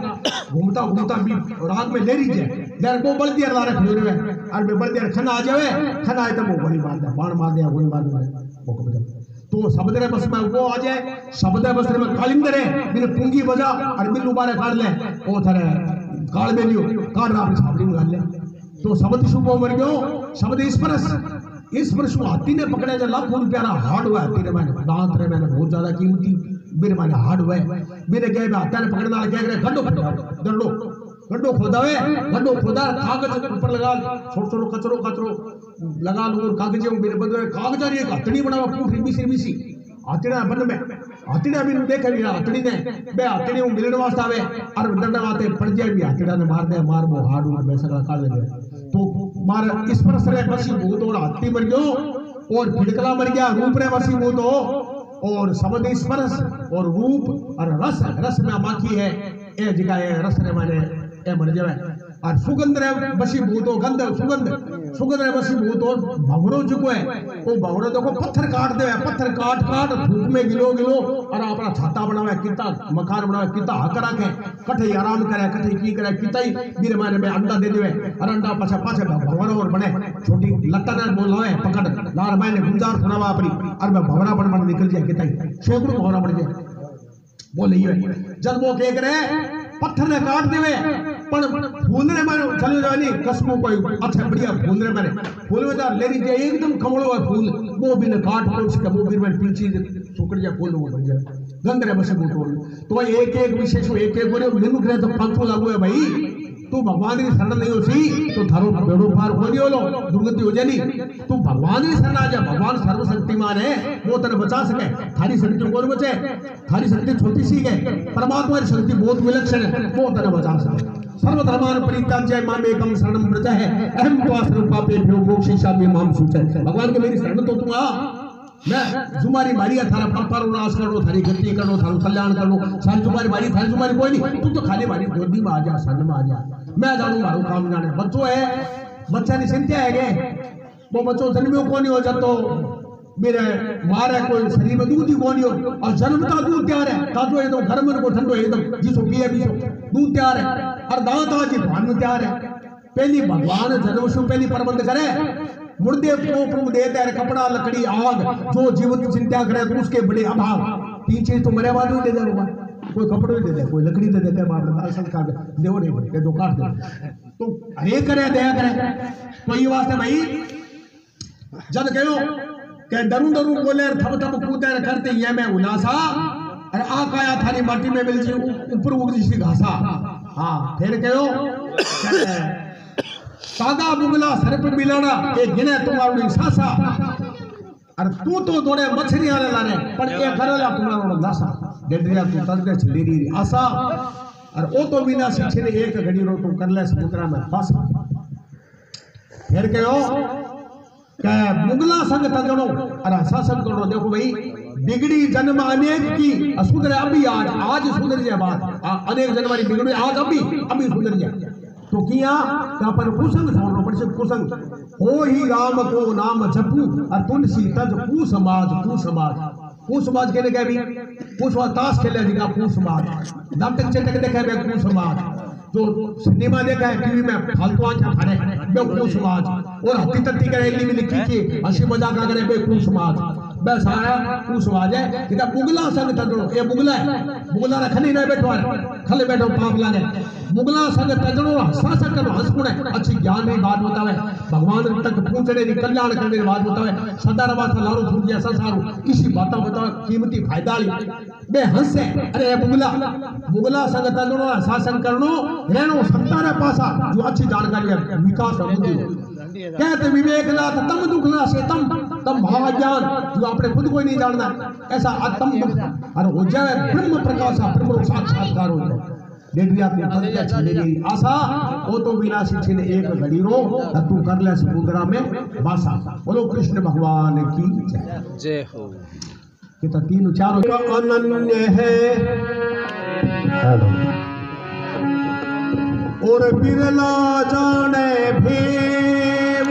घूमता घूमता भी राग में ले लीजिए यार वो बल दिया लारे खड़े हुए और मैं बल दिया खना आ जावे, खना आए तो वो गोली मार दे, बाण मार दिया, गोली मार दे वो को बजा। तो शब्द रे बस में वो आ जाए, शब्द रे बस में कालिंदर है बिन पुंगी बजा और बिन उबारे काट ले ओ थरे काल में लियो काट रहा अपनी छापड़ी में गाल ले। तो शब्द शुभ मर गयो। शब्द स्पर्श हाथी ने पकड़े जो लाखों रुपया हार्ड हुआ हाथी ने मैंने दांत रे मैंने बहुत ज्यादा कीमती मेरे माने हार्ड हुआ मेरे कहे हाथा ने पकड़ना क्या करे गड्ढो खोदावे गड्ढो खोदा कागज ऊपर लगा छोटो कचरो लगा लो कागज मेरे बदले कागज एक हथड़ी बनावा पूरी मिसी हथड़ा बन में हथड़ा भी देखे भी हथड़ी ने बे हथड़ी मिलने वास्ते आवे और दंड वाते पड़ जाए भी हथड़ा ने मार दे मार वो हार्ड हुआ वैसा काट ले तो मार इस पर सरे बसी भूत और हाथी मर गयो और फिड़कला मर गया रूप रे बसी भूत हो और शब्द स्पर्श और रूप और रस में माखी है ए जगह है रस रे माने ए मर जावे और सुगंध रे बसी भूत हो गंध सुगंध रे बसी भूत और भवरो जो है वो भवरो देखो पत्थर काट दे पत्थर काट धूप में गिलो और अपना छाता बनावे किता मकान बनावे किता हक रखे कठे आराम करे कठे की करे किता ही बीर माने में अंडा दे देवे और अंडा पाछे भवरो और बने छोटी लत्ता ने बोलावे पकड़ लार माने गुंजार सुनावा अपनी और मैं भवरा बन निकल जाए किता ही शेकड़ों भवरा बन जाए वो नहीं है। जब वो कह करे पत्थर ने काट देवे पण फूल रे मारे चलो जानी कसमो कोई अच्छा बढ़िया फूल रे मारे फूल में तो ले लीजिए एकदम कमलो है फूल वो भी ने काट कोच के वो भी में पीछे सुकड़ जा फूल वो बन जाए गंध रे बसे बोल तो एक विशेष एक बोले मिनु करे तो पंचो लागू है भाई तू भगवान की शरण नहीं होसी तो थारो बेड़ो पार हो दियो लो दुर्गति हो जानी तू भगवान की शरण आ जा भगवान सर्वशक्तिमान है वो तने बचा सके थारी शक्ति कौन बचे थारी शक्ति छोटी सी है परमात्मा की शक्ति बहुत विलक्षण है वो तने बचा सके सर्वधर्मान परित्याज्य माम एकम शरणम व्रज है अहम त्वां पापेभ्यो मोक्षयिष्यामि माम शुचय भगवान के मेरी शरण तो तू आ मैं तुम्हारी बारी है थारा पापा रो नाश करो थारी गति करो थारो कल्याण करो सारी तुम्हारी बारी थारी तुम्हारी कोई नहीं तू तो खाली बारी गोदी में आ जा सन में आ जा मैं जानू मारो काम जाने बच्चों है बच्चा की चिंता है गे वो बच्चों जन्मियों कौन हो जातो मेरे मारे कोई शरीर में दूध ही कौन हो और जन्मता दूध तैयार है ताजो एकदम घर में को ठंडो एकदम जिसो पिए बीसो दूध तैयार है और दांत आज भान में तैयार है पहली भगवान जन्म से पहली प्रबंध करे मुर्दे को देते हैं कपड़ा लकड़ी आग जो जीवन की चिंता करे तो उसके बड़े अभाव तीन चीज तो मेरे बाद दे देगा कोई कपड़े दे दे कोई लकड़ी दे देते हैं संस्कार देव नहीं दो काट दे तो हरे करे दया करे तो ये वास्ते भाई जब कहो कि डरू बोले थप कूदे करते ये मैं उलासा अरे आ काया थारी माटी में मिल जी ऊपर उग जी घासा हाँ फिर कहो सादा बुगला सर पे मिलाना ये गिने तुम्हारी सासा अरे तू तो थोड़े मछली आने लाने पर ये करला तुम्हारा दासा डेडरिया तू तर्क छलेरी आशा और ओ तो बिना शिक्षे ने एक घड़ी रो तू कर ले समुद्र में फंस फिर कहो क्या मुगला संग तगड़ो अरे आशा संग तगड़ो देखो भाई बिगड़ी जन्म अनेक की सुधरे अभी आज सुधर जाए बात अनेक जन्म वाली बिगड़ी आज अभी सुधर जाए तो किया पर कुसंग छोड़ो पर कुसंग हो ही राम को नाम जपू और तुलसी तज कु समाज के लिए भी कुछ ताश खेले दिखा कु समाज नाटक चटक देखे बे कु समाज जो सिनेमा देखा है टीवी में फालतू आंखा फाड़े बे कु समाज और हत्ती तत्ती करे लिखी की हंसी मजाक करे बे कु समाज बस आया उस वाजे कि बुगला संग तजड़ो ये बुगला है बुगला रखनी नहीं बैठो खले बैठो पाप लागे बुगला संग तजड़ो हंसा सकनो हंसपुणे अच्छी ज्ञान की बात बतावे भगवान तक पहुंचने की कल्याण करने की बात बतावे सदा रवा लारू छूट गया संसारू इसी बात बतावे कीमती फायदा ली बे हंसे अरे बुगला बुगला संग तजड़ो हंसा संग करनो रहनो सत्ता रे पासा जो अच्छी जानकारी है विकास बुद्धि कहते विवेकनाथ तम दुखना से तम भावज्ञान जो आपने खुद को नहीं जानना ऐसा आत्म दुख और हो जाए ब्रह्म प्रकाश ब्रह्म साक्षात्कार हो जाए देखिए आपने पद छीने की आशा वो तो विनाशी छीने एक घड़ी रो तू कर ले समुद्रा में वासा बोलो कृष्ण भगवान की जय हो कि तो तीन चारों का अनन्य है और बिरला जाने भेव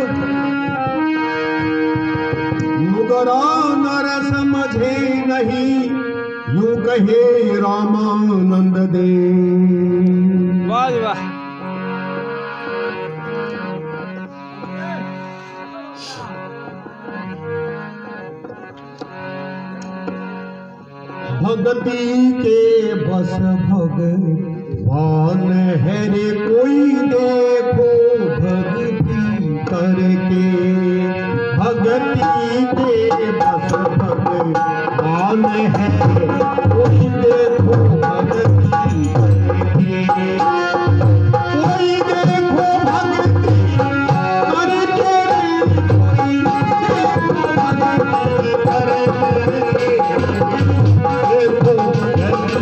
नुगरा नर समझे नहीं यूं कहे रामानंद देव। वाह जी वाह। भगति के बस भगवान है रे कोई देखो भक्ति करके भगति के बस भगवान है कोई देखो भक्ति करके कोई देखो भक्ति करके कोई देखो भक्ति करके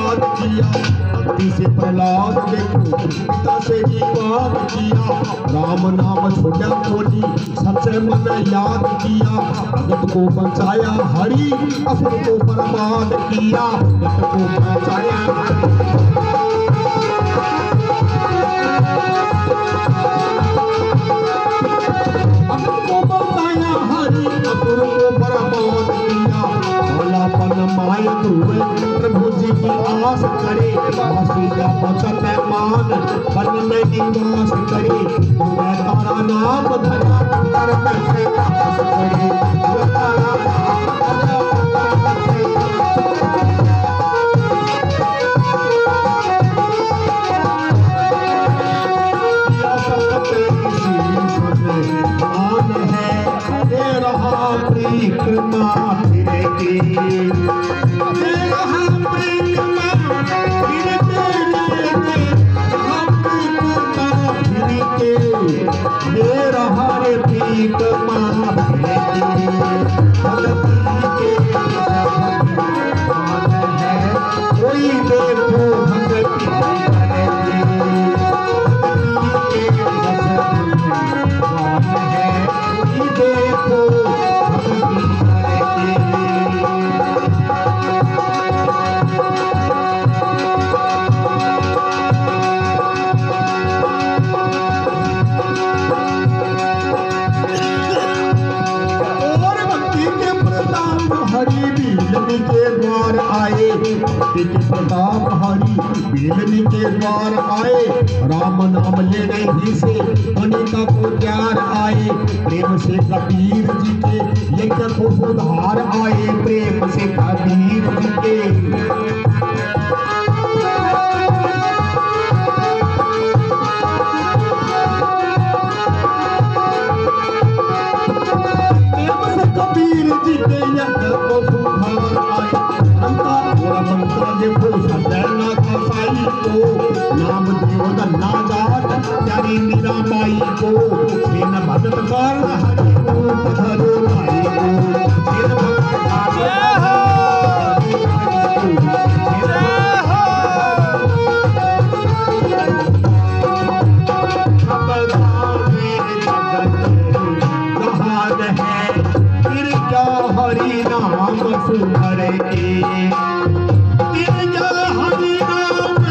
भक्ति से प्रहलाद देखो पिता से विवाद किया राम नाम छोड़ा कोटि सबसे मन याद किया जगत को बचाया हरि असुर को बर्बाद किया जगत को बचाया हरि असुर को बर्बाद किया भोलापन माया ध्रुव प्रभु जी की आस करे वासु का बचत मान वन में निवास करे मैं तारा नाम धरा कर में वास करे तारा मेरा हरे पीत कोई देखो भगती देखो के द्वार आए भक्ति के प्रताप हरि बेलनी के द्वार आए राम नाम लेने ही से अनिता को प्यार आए प्रेम से कबीर जी के यज्ञ को सुधार आए प्रेम से कबीर जी के कबीर जी के यज्ञ को सुधार आए अंता पूरा मंत्र देखो सदैना कसाई को नाम देव दन्ना जात प्यारी मीरा माई को सेन भगत कर हरि रूप धरो माई को सेन भगत हरि नाम सुधर के हरि नाम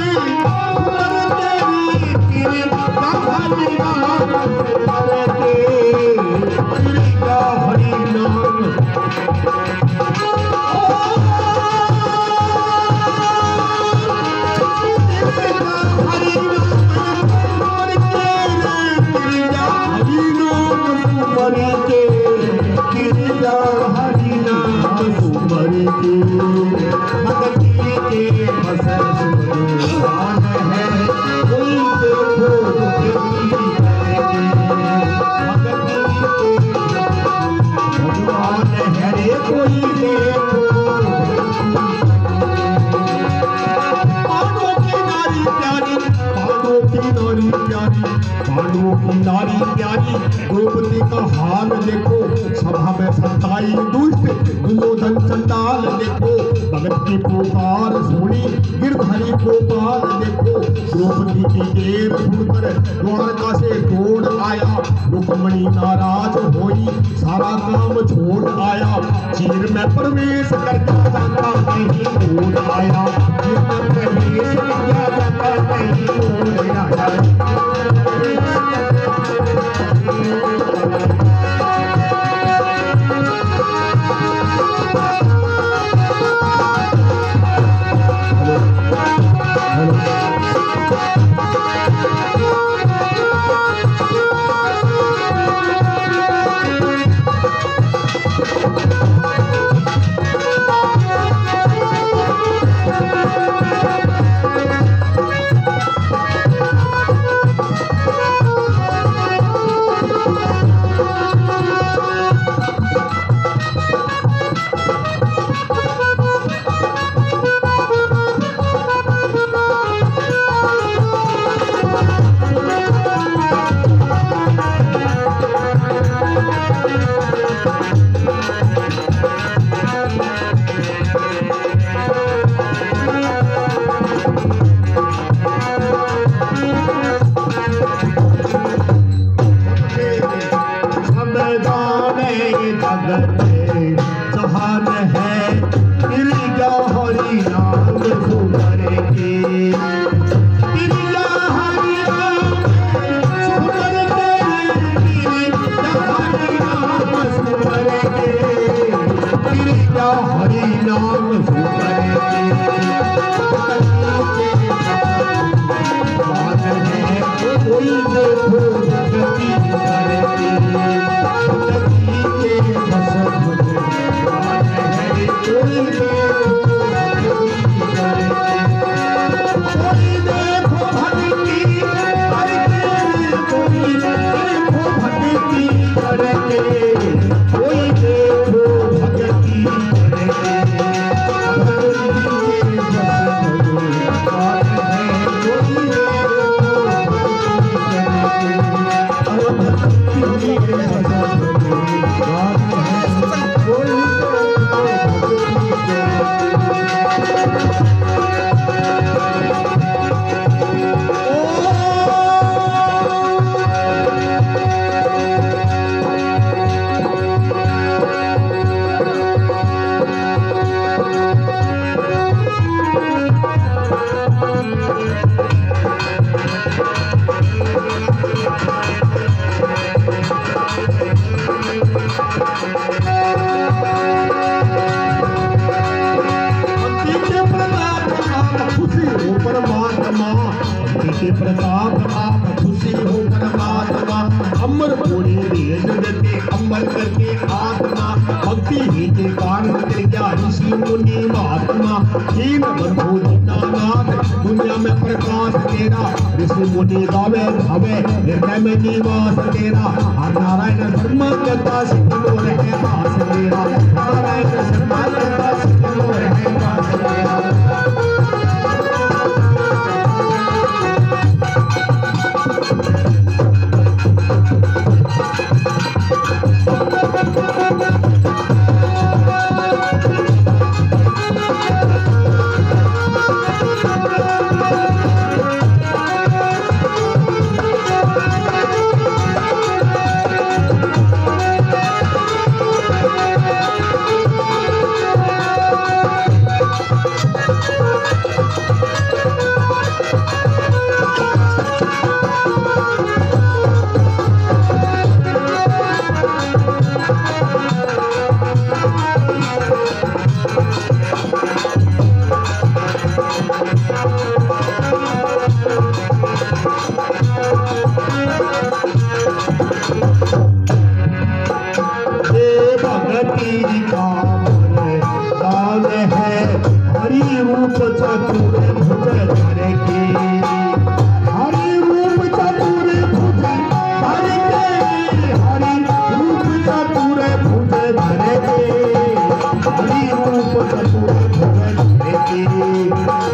प्यारी, पांडवों की नारी प्यारी, पांडवों की नारी प्यारी। द्रौपदी का हाल देखो, सभा में सताई दुष्ट दुर्योधन चंडाल देखो। भगत की पुकार सुनी गिरधारी गोपाल देखो। द्रौपदी की देर सुनकर द्वारका से दौड़ आया। रुक्मणी नाराज होई, सारा काम छोड़ आया। चीर में प्रवेश करके जाता नहीं छोड़ आया। चीर में प्रवेश करके जाता नहीं छोड़ आया। प्रताप आप खुशी हो परमात्मा। अमर पूरी देते अमर करके आत्मा। भक्ति ही के कारण तेरे क्या ऋषि मुनि महात्मा। हीन बंधु दीनानाथ दुनिया में प्रकाश तेरा। ऋषि मुनि गावे भावे हृदय में निवास तेरा। हर नारायण शर्मा के पास रहे पास तेरा। नारायण शर्मा के पास रहे पास तेरा।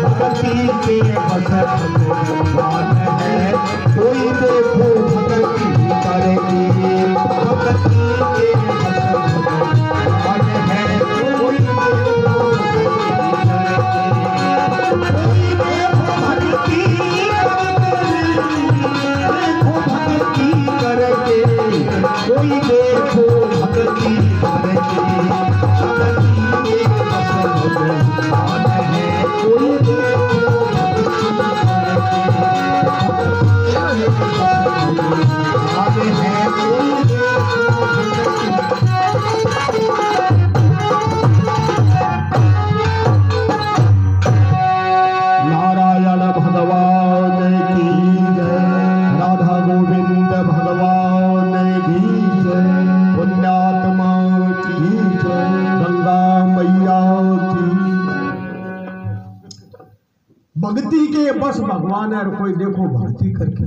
भक्ति के भगवान है और कोई देखो भक्ति करके,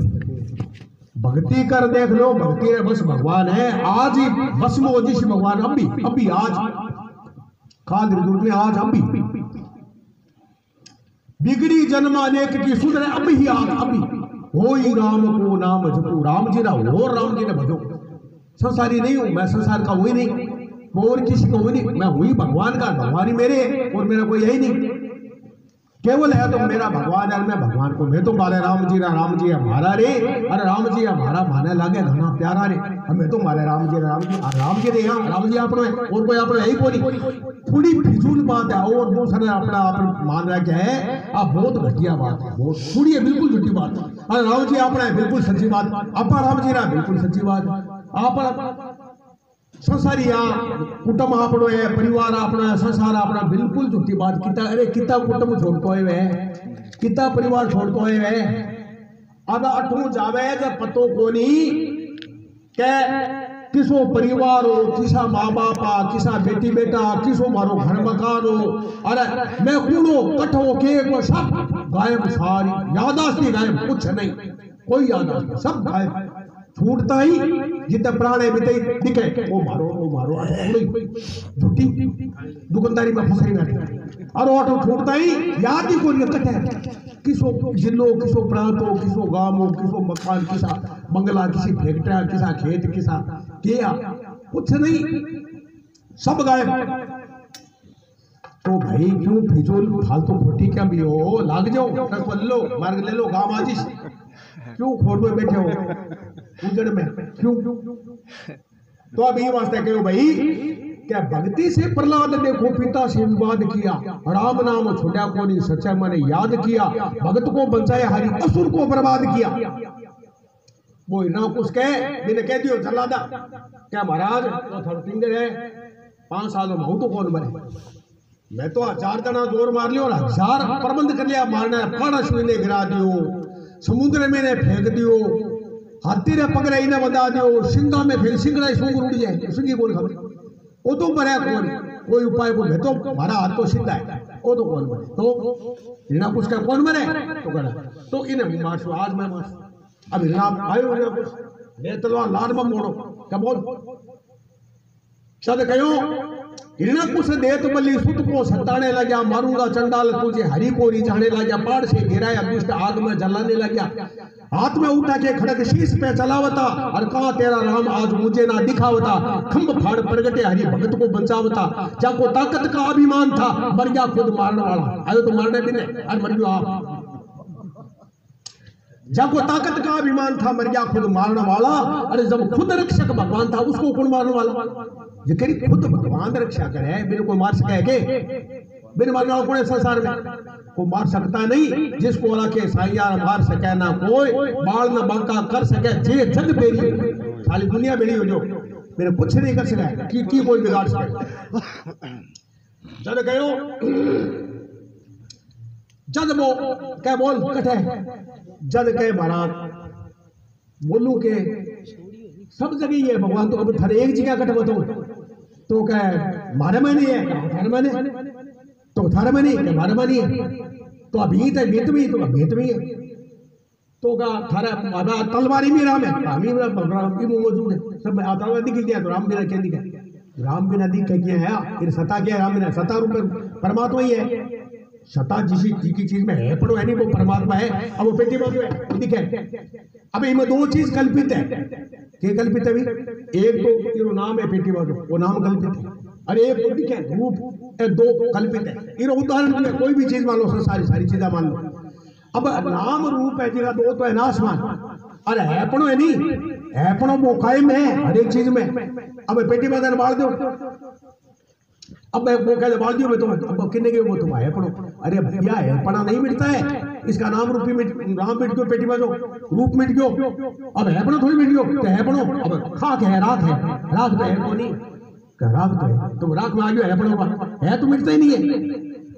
भक्ति कर देख लो, भक्ति है बस भगवान है। आज ही बस में हो जिस भगवान, अभी आज काल ऋतु में, आज अभी बिगड़ी जन्म अनेक की सुधरे अभी ही, आज अभी हो ही राम को नाम जपो, राम जी ना हो, राम जी ने भजो। संसारी नहीं हूं मैं, संसार का वही नहीं, वो और किसी को वही नहीं, मैं हुई भगवान का, भगवान ही मेरे है और मेरा कोई यही नहीं, केवल है तो मेरा भगवान है, मैं भगवान को। मैं तो मारे राम जी हमारा रे, अरे राम जी हमारा माने लागे घना प्यारा रे, हमें तो मारे राम जी रे, यहाँ राम जी अपने और कोई अपने यही कोई, थोड़ी फिजूल बात है। और दूसरे अपना आप मान रहा क्या है, आप बहुत घटिया बात है, बहुत थोड़ी है, बिल्कुल झूठी बात है। अरे राम जी अपना है, बिल्कुल सच्ची बात, अपा राम जी रहा, बिल्कुल सच्ची बात। आप संसारी कुटुंब आपनो है, परिवार अपना है, संसार अपना, बिल्कुल झूठी बात। किता अरे किता कुटुंब छोड़तो है, किता परिवार छोड़तो है, अब अठू जावे जब पतो कोनी के किसो परिवार हो, किसा माँ बापा, किसा बेटी बेटा, किसो मारो घर मकान हो, अरे मैं कूड़ो कठो के को सब गायब, सारी यादाश्त गायब, कुछ नहीं, कोई यादाश्त, सब गायब। छूटता ही जितने प्राण है बीते दिखे, वो मारो झूठी दुकानदारी में फंसाई बैठे, और ऑटो छूटता ही याद ही कोई कटे, किसो जिलो, किसो प्रांत हो, किसो गांव हो, किसो मकान, किसा बंगला, किसी फैक्ट्री, किसा खेत, किसा किया, कुछ नहीं, सब गायब। तो भाई क्यों फिजूल फालतू खोटी क्या भी हो, लाग जाओ लो, मार्ग ले लो, गांव आजिश, क्यों खोट में बैठे हो उजड़ में, क्यों? तो अब ये वास्ते कहो भाई, क्या भक्ति से प्रहलाद ने को पिता से विवाद किया, राम नाम छोड़ा को नहीं, सच्चा मैंने याद किया, भगत को बचाया, हरि असुर को बर्बाद किया। वो ना कुछ मैंने कह दियो जलादा, क्या महाराज तो थोड़ा फिंगर है, 5 साल में हूं तो कौन मरे, मैं तो 1000 जना जोर मार लियो और 1000 प्रबंध कर लिया मारना, पाना सुने गिरा दियो, समुद्र में ने फेंक दियो, हाथी ने पकड़े इन्हें बता दियो, सिंगा में फेंक, सिंगड़ा सूंग उड़ जाए, सिंगी कौन खबर, वो तो मरे कौन, कोई उपाय को, मैं तो हमारा हाथ तो सीधा है, वो तो कौन मरे, तो इना कुछ का कौन मरे, तो कहना तो इन्हें मारशो, आज मैं मार, अब इनाम आयो ना कुछ, मैं तलवार लाड में मोड़ो, क्या बोल सद कहो, हिरणा कुछ देत बल्ली सुत को सताने लगा, मारूंगा चंडाल तुझे, हरि को रिझाने लगा, पाड़ से गिराया दुष्ट आग में जलाने लगा, हाथ में उठा के खड़क शीश पे चलावता, और कहा तेरा राम आज मुझे ना दिखावता, खंभ फाड़ प्रगटे हरि भगत को बचावता, जाको ताकत का अभिमान था, मर गया खुद मारने वाला, आयो तो मारने भी नहीं, और मर गया आप, जाको ताकत का अभिमान था, मर गया खुद मारने वाला, अरे जब खुद रक्षक भगवान था, उसको कौन मारने वाला, ये करी खुद भगवान रक्षा करे, मेरे को मार सके के, बिन मारने वाला कौन संसार में, को मार सकता नहीं, जिसको वाला के साइयार मार सके ना कोई, बाल न बांका कर सके, जे जग बेरी, सारी दुनिया बेरी हो जो, मेरे कुछ नहीं कर सके, की कोई बिगाड़ सके, जद गयो, जद वो क्या बोल कटे, जद के महाराज बोलू के सब जगह है भगवान, तो अब थारे एक जगह कटे बताओ, तो क्या मारे में नहीं है, थारे में नहीं, तो थारे में नहीं, मारे में नहीं है, तो अभी तो बेत में, तो बेत में है, तो का थारा तलवारी में राम है, राम की मौजूद है, सब आता दिख गया, तो राम बिना क्या दिखा, राम बिना दिख क्या है, फिर सता क्या है, राम बिना सता रूप परमात्मा ही है, सता जिस की चीज में है पड़ो है नहीं, वो परमात्मा है, अब वो पेटी बाजू है दिखे, अब इनमें 2 चीज कल्पित है, क्या कल्पित है भी, एक तो नाम है पेटी बाजू, वो नाम कल्पित है, अरे एक तो दिखे रूप, 2 कल्पित है, इन उदाहरण में कोई भी चीज मान लो, सारी चीजें मान लो, अब नाम रूप है जगह 2 तो है नाशमान, अरे है पड़ो है नहीं, है पड़ो वो कायम है हर एक चीज में, अब पेटी बाजार बाढ़ दो, अब वो कहते बाल दियो मैं तुम, अब किन्ने के वो तुम है पढ़ो, अरे भैया है पढ़ा नहीं मिटता है, इसका नाम रूपी मिट, नाम मिट गयो, पेटी में जो रूप मिट गयो, अब है पढ़ो थोड़ी मिट गयो, तो है पढ़ो, अब खाक है, रात है, रात तो है को नहीं, रात तो है, तुम रात में आ गयो है पढ़ो, है तो मिटता ही नहीं है,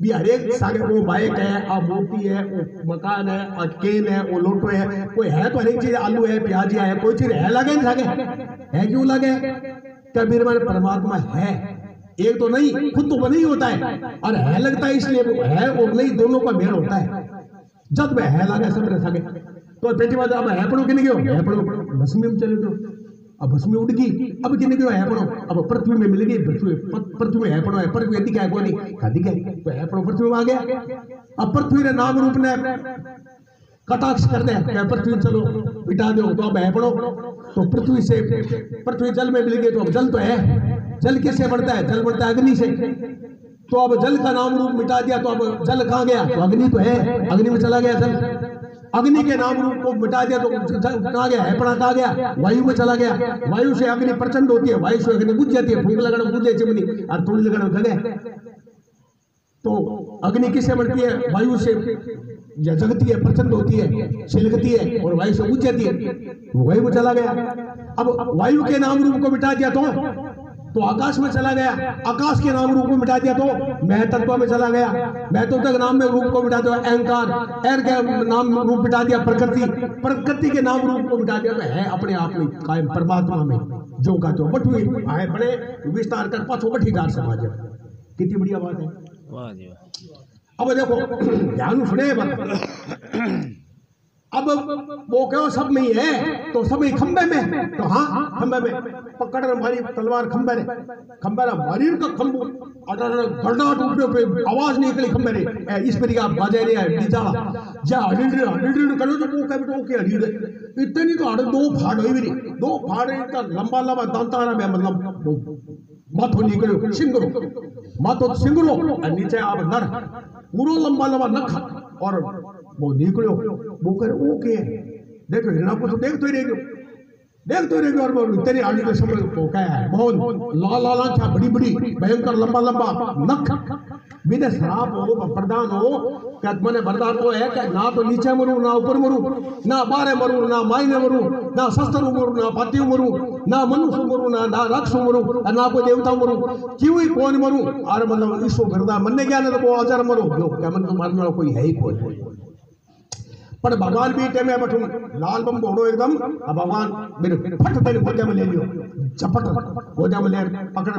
भी हर एक सागे वो बाइक है, अब मोती है, वो मकान है, और केन है, वो लोटो है, कोई है तो हर एक चीज, आलू है, प्याजिया है, कोई चीज है लगे नहीं लगे, है क्यों लगे, क्या मेरे मारे परमात्मा है, एक तो नहीं, खुद तो बने ही होता है, और है लगता है इसलिए वो है और नहीं, दोनों का मेल होता है, जब वह है लागे सब रह सके तो पेटी बात अब है पड़ो किने गयो है पड़ो भस्मी में चले गयो अब भस्मी उड़ गई अब किने गयो है पड़ो अब पृथ्वी में मिल गई पृथ्वी में है पड़ो है पृथ्वी दिखा है कोनी खादी के तो है पड़ो पृथ्वी में आ गया अब पृथ्वी रे नाम रूप ने कटाक्ष कर दे क्या पृथ्वी चलो मिटा दो तो अब है पड़ो तो पृथ्वी जल में मिल गई तो अब जल तो है जल किससे बढ़ता है जल बढ़ता है अग्नि से तो अब जल का नाम रूप मिटा दिया तो अब जल कहाँ गया तो अग्नि तो है अग्नि में चला गया जल अग्नि के नाम रूप को मिटा दिया तो कहाँ गया है पड़ा कहाँ गया वायु में चला गया वायु से अग्नि प्रचंड होती है वायु से अग्नि बुझ जाती है फूंक लगना बुझ जाए चिमनी और तुड़ लगना जगह तो अग्नि किससे बढ़ती है वायु से या जगती है प्रचंड होती है छिलकती है और वायु से बुझ जाती है वायु में चला गया अब वायु के नाम रूप को मिटा दिया तो आकाश में चला गया आकाश के नाम रूप को मिटा दिया तो मैं तत्व में चला गया मैं तो तक नाम में रूप को मिटा दिया अहंकार एर के नाम रूप मिटा दिया प्रकृति के नाम रूप को मिटा दिया तो है अपने आप में कायम परमात्मा में जो का तो बट हुई आए बड़े विस्तार कर पाछो बठी डाल समाज कितनी बढ़िया बात है वाह जी वाह। अब देखो ध्यान सुने अब वो क्यों सब में ही है तो सब ही खंबे में तो हाँ खंबे में पकड़ मारी तलवार खंबे रे मारी का खंबो गड़ाट उठने पे आवाज निकली खंबे रे इस पर आप बाजे रे डीजाला जा हडिल करो तो वो कभी तो के हडिल इतनी तो हड दो फाड़ हुई भी दो फाड़ का लंबा दांतारा में मतलब माथो निकलो सिंगरो माथो सिंगरो और नीचे आप नर पूरा लंबा नख और वो निकलो वो कर ओके देखो हिरणा को देख तो रही और वो तेरी आड़ी के समय तो क्या है बहुत लाल क्या बड़ी भयंकर लंबा नख बिना शराब हो प्रदान हो क्या मैंने वरदान को है क्या ना तो नीचे मरू ना ऊपर मरू ना बारे मरू ना मायने मरू ना शस्त्र मरू ना पाती मरू ना मनुष्य मरू ना राक्षस मरू ना कोई देवता मरू क्यों ही कौन मरू अरे मतलब ईश्वर वरदान मन ने क्या ना तो वो हजार मरू जो क्या मन को मारने वाला कोई है ही कोई पर भगवान भी टेम बैठू लाल बम बोड़ो एकदम अब भगवान मेरे फट तेरे गोजा में ले लियो झपट गोजा में ले पकड़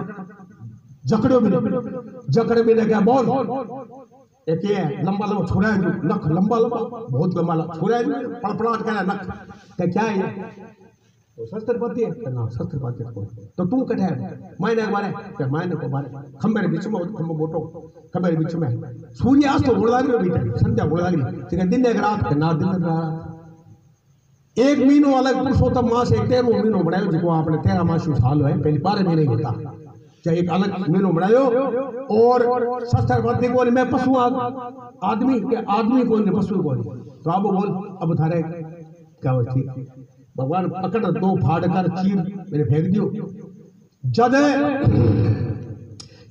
जकड़ो में क्या बोल एक ये लंबा छोड़ा है नख लंबा बहुत लंबा छोड़ा है पड़पड़ाट कह नख क्या है तो शस्त्र पाती है ना शस्त्र पाती है तो तू कटे मायने मारे मायने को मारे खंबे बीच में खंबो बोटो खंबे बीच में सूर्य आज तो उड़ लाग रही बेटा संध्या उड़ लाग रही दिन एक रात ना दिन रात एक महीनो अलग पुरुषोत्तम मास एक 13 महीनो बनायो जिको आपने 13 मास साल है पहले 12 महीने होता चाहे एक अलग महीनो बनायो और शस्त्र पाती को मैं पशु आदमी को पशु को तो अब बोल अब थारे क्या ठीक भगवान पकड़ दो फाड़ कर चीर मेरे फेंक दियो जद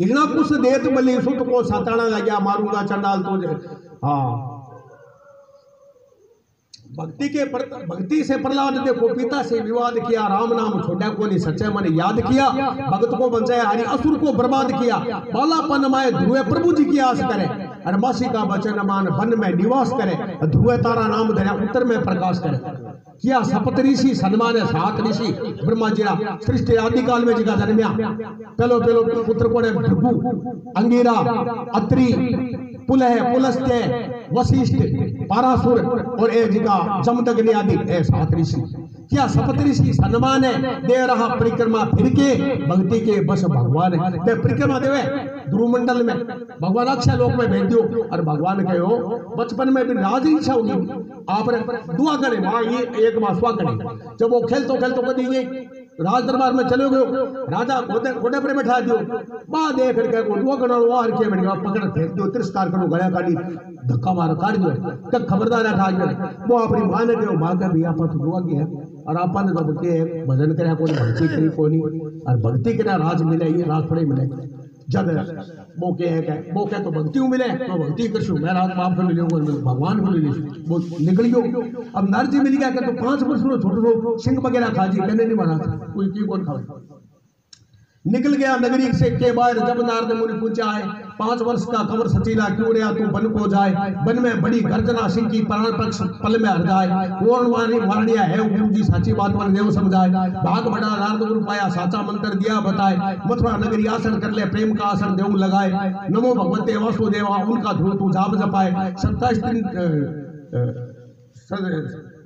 इतना कुछ देत बली सुत को साताना लगा मारूंगा चंडाल तो हाँ भक्ति से प्रहलाद देखो पिता से विवाद किया राम नाम छोड़ा को नहीं सच्चे मन याद किया भगत को बंचाया हरि असुर को बर्बाद किया बालापन माए ध्रुवे प्रभु जी की आस करे और मासी का वचन मान वन में निवास करे ध्रुवे तारा नाम धरा उत्तर में प्रकाश करे किया सप्त ऋषि सन्मान है 7 ऋषि ब्रह्मा जी सृष्टि आदि काल में जिका जन्मया पहलो पुत्र को भृगु अंगिरा अत्रि पुलस्त्य वशिष्ठ पारासुर और ए जिका जमदग्नि आदि 7 ऋषि क्या सप्त ऋषि सन्मान है दे रहा परिक्रमा फिर के भक्ति के बस भगवान है दे परिक्रमा देवे ध्रुव मंडल में भगवान अक्षय लोक में भेज दियो और भगवान कहो बचपन में भी राज इच्छा होगी आप दुआ करे वहां ये एक मासवा करे जब वो खेलतो कभी ये राज दरबार में चले गए राजा घोड़े पर बैठा दियो बाद देख करके को दुआ करो वार के बैठ पकड़ फेंक दियो तिरस्कार करो गया काटी धक्का मार काट दियो तक खबरदार है राज वो अपनी मां ने कहो मां का भी आपा तो दुआ की है और आपा ने जब के भजन करे कोई भक्ति करी कोनी और भक्ति के राज मिले ये राज थोड़े मिले जब मौके है मौके तो भक्ति मिले तो भक्ति करशु मैं राज बाप को मिलूंगा भगवान को मिली वो निकल गयो अब नर जी मिल गया तो 5 वर्ष में छोटे सिंह वगैरह खा जी कहने नहीं बना कोई की कौन खाओ निकल गया नगरी से के बाहर जब नारद मुनि पूछा है 5 वर्ष का कंवर सचीला क्यों रहा तू वन को जाए वन में बड़ी गर्जना सिंह की प्राण पक्ष पल में हर जाए कौन मारनिया है गुरु जी साची बात मन देव समझाए भाग बड़ा नारद गुरु पाया साचा मंत्र दिया बताए मथुरा नगरी आसन कर ले प्रेम का आसन देव लगाए नमो भगवते वासुदेवा उनका ध्रुव तू जाप जपाए 27 दिन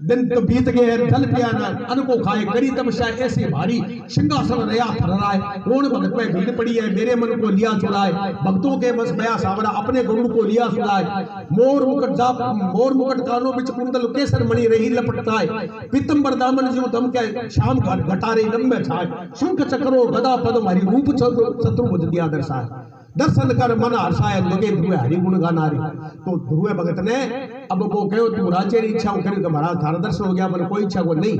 दिन तो बीत गए जल पिया न अन्न को खाए करी तपस्या ऐसी भारी सिंहासन रया थर्राए कौन भगत में भीड़ पड़ी है मेरे मन को लिया चुराए भक्तों के बस बया सावरा अपने गुरु को लिया सुनाए मोर मुकुट कानों बिच कुंडल केसर मणि रही लपटताए पीतंबर दामन जो दम के शाम घटारे लंबे छाए शंख चक्रो गदा पद्म हरि रूप शत्रु बुझ दिया दर्शाए दर्शन कर मन हर्षाए लगे ध्रुवे हरि गुण गाना रे। तो ध्रुवे भगत ने अब वो कहो तू राज्य री इच्छा करी तो महाराज थारा दर्शन हो गया, मैंने कोई इच्छा को नहीं,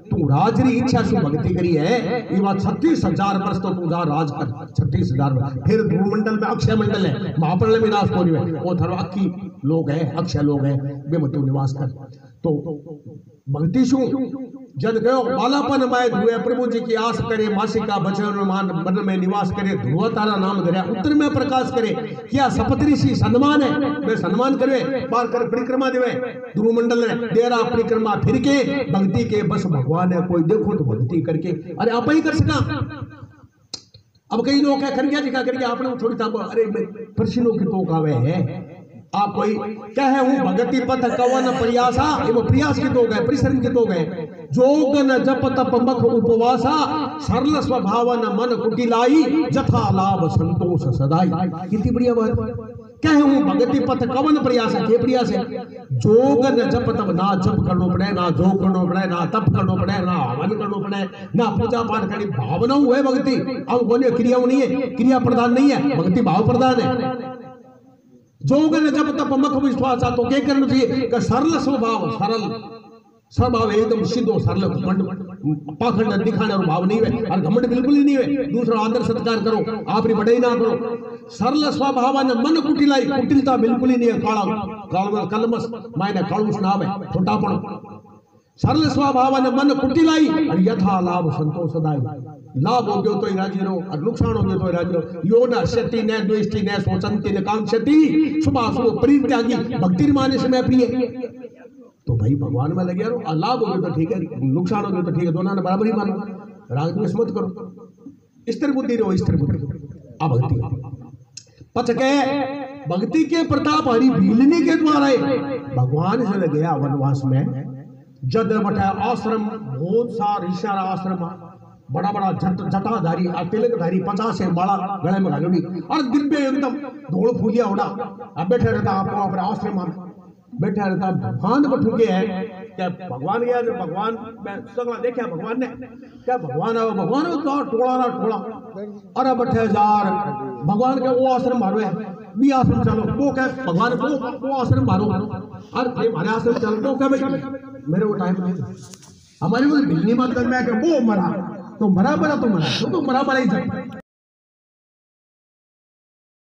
तू राज री इच्छा शु भक्ति करी है ये बात 36,000 वर्ष तो तू जा राज कर 36,000। फिर ध्रुव मंडल में अक्षय मंडल है महाप्रलय में नाश कोरी में वो थर्व अक्की लोग है अक्षय लोग है वे मत निवास कर। तो भक्ति शु जद गयो बालापन माय ध्रुवे प्रभु जी की आस करे मासिका बचन मान मन में निवास करे ध्रुव तारा नाम धरे उत्तर में प्रकाश करे क्या सपत्री सी सम्मान है वे सम्मान करे बार कर परिक्रमा देवे ध्रुव मंडल ने डेरा परिक्रमा फिर के भक्ति के बस भगवान है कोई देखो तो भक्ति करके अरे आप ही कर सका। अब कई लोग क्या कर गया जी क्या कर गया आपने थोड़ी था अरे प्रश्नों की तो कावे है आप कोई कहे हूं भगति पथ कवन प्रयासा एवं प्रयास के तो गए परिश्रम के तो गए जोग न जप तप मख उपवासा सरल स्वभावन मन कुटिलाई जथा लाभ संतोष सदाई। कितनी बढ़िया बात कहे हूं भगति पथ कवन प्रयास है के प्रयास है जोग न जप तप ना जप करना पड़े ना जोग करना पड़े ना तप करना पड़े ना हवन करना पड़े ना पूजा पाठ करनी भावना है भक्ति। अब बोलिए क्रिया नहीं है क्रिया प्रधान नहीं है भक्ति भाव प्रधान है। जोग ने जब तप मख विश्वास तो क्या करना चाहिए कि सरल स्वभाव एकदम सीधो सरल पाखंड दिखाने और भाव नहीं है और घमंड बिल्कुल ही नहीं है दूसरा आदर सत्कार करो आप बढ़ाई ना करो सरल स्वभाव मन कुटिलाई कुटिलता बिल्कुल ही नहीं है काला कलमस मायने कालूस नाम है छोटापन सरल स्वभाव मन कुटिलाई और यथा लाभ संतोष सदाई लाभ हो गयो तो राजी रहो और नुकसान हो गयो तो राजी रहो यो न शति न द्वेष्टि न सोचंति न कांक्षति शुभाशुभ परित्यागी भक्ति माने से मैं प्रिय। तो भाई भगवान में लगे रहो लाभ हो गयो तो ठीक है नुकसान हो गयो तो ठीक है दोनों ने बराबर ही मानो राग द्वेष मत करो स्थिर बुद्धि रहो स्थिर बुद्धि आ भक्ति पचके भक्ति के प्रताप हरि भीलनी के द्वारा भगवान से लगे वनवास में जद बटा आश्रम बहुत सा ऋषि आश्रम बड़ा बड़ा जटाधारी और तिलकधारी 50 है बड़ा गले में घालोड़ी और दिव्य एकदम धोल फूलिया उड़ा अब बैठे रहता आपको अपने आश्रम में बैठा रहता भगवान को ठुके है क्या भगवान गया जो भगवान सगला देखा भगवान ने क्या भगवान आओ भगवान तो टोला अरे बैठे जार भगवान के वो आश्रम मारो है भी आश्रम चलो वो क्या भगवान को वो आश्रम मारो अरे हमारे आश्रम चलो तो क्या भाई मेरे वो टाइम नहीं हमारे को बिजली बात कर मैं वो मरा तो मरा तो मरा ही जाए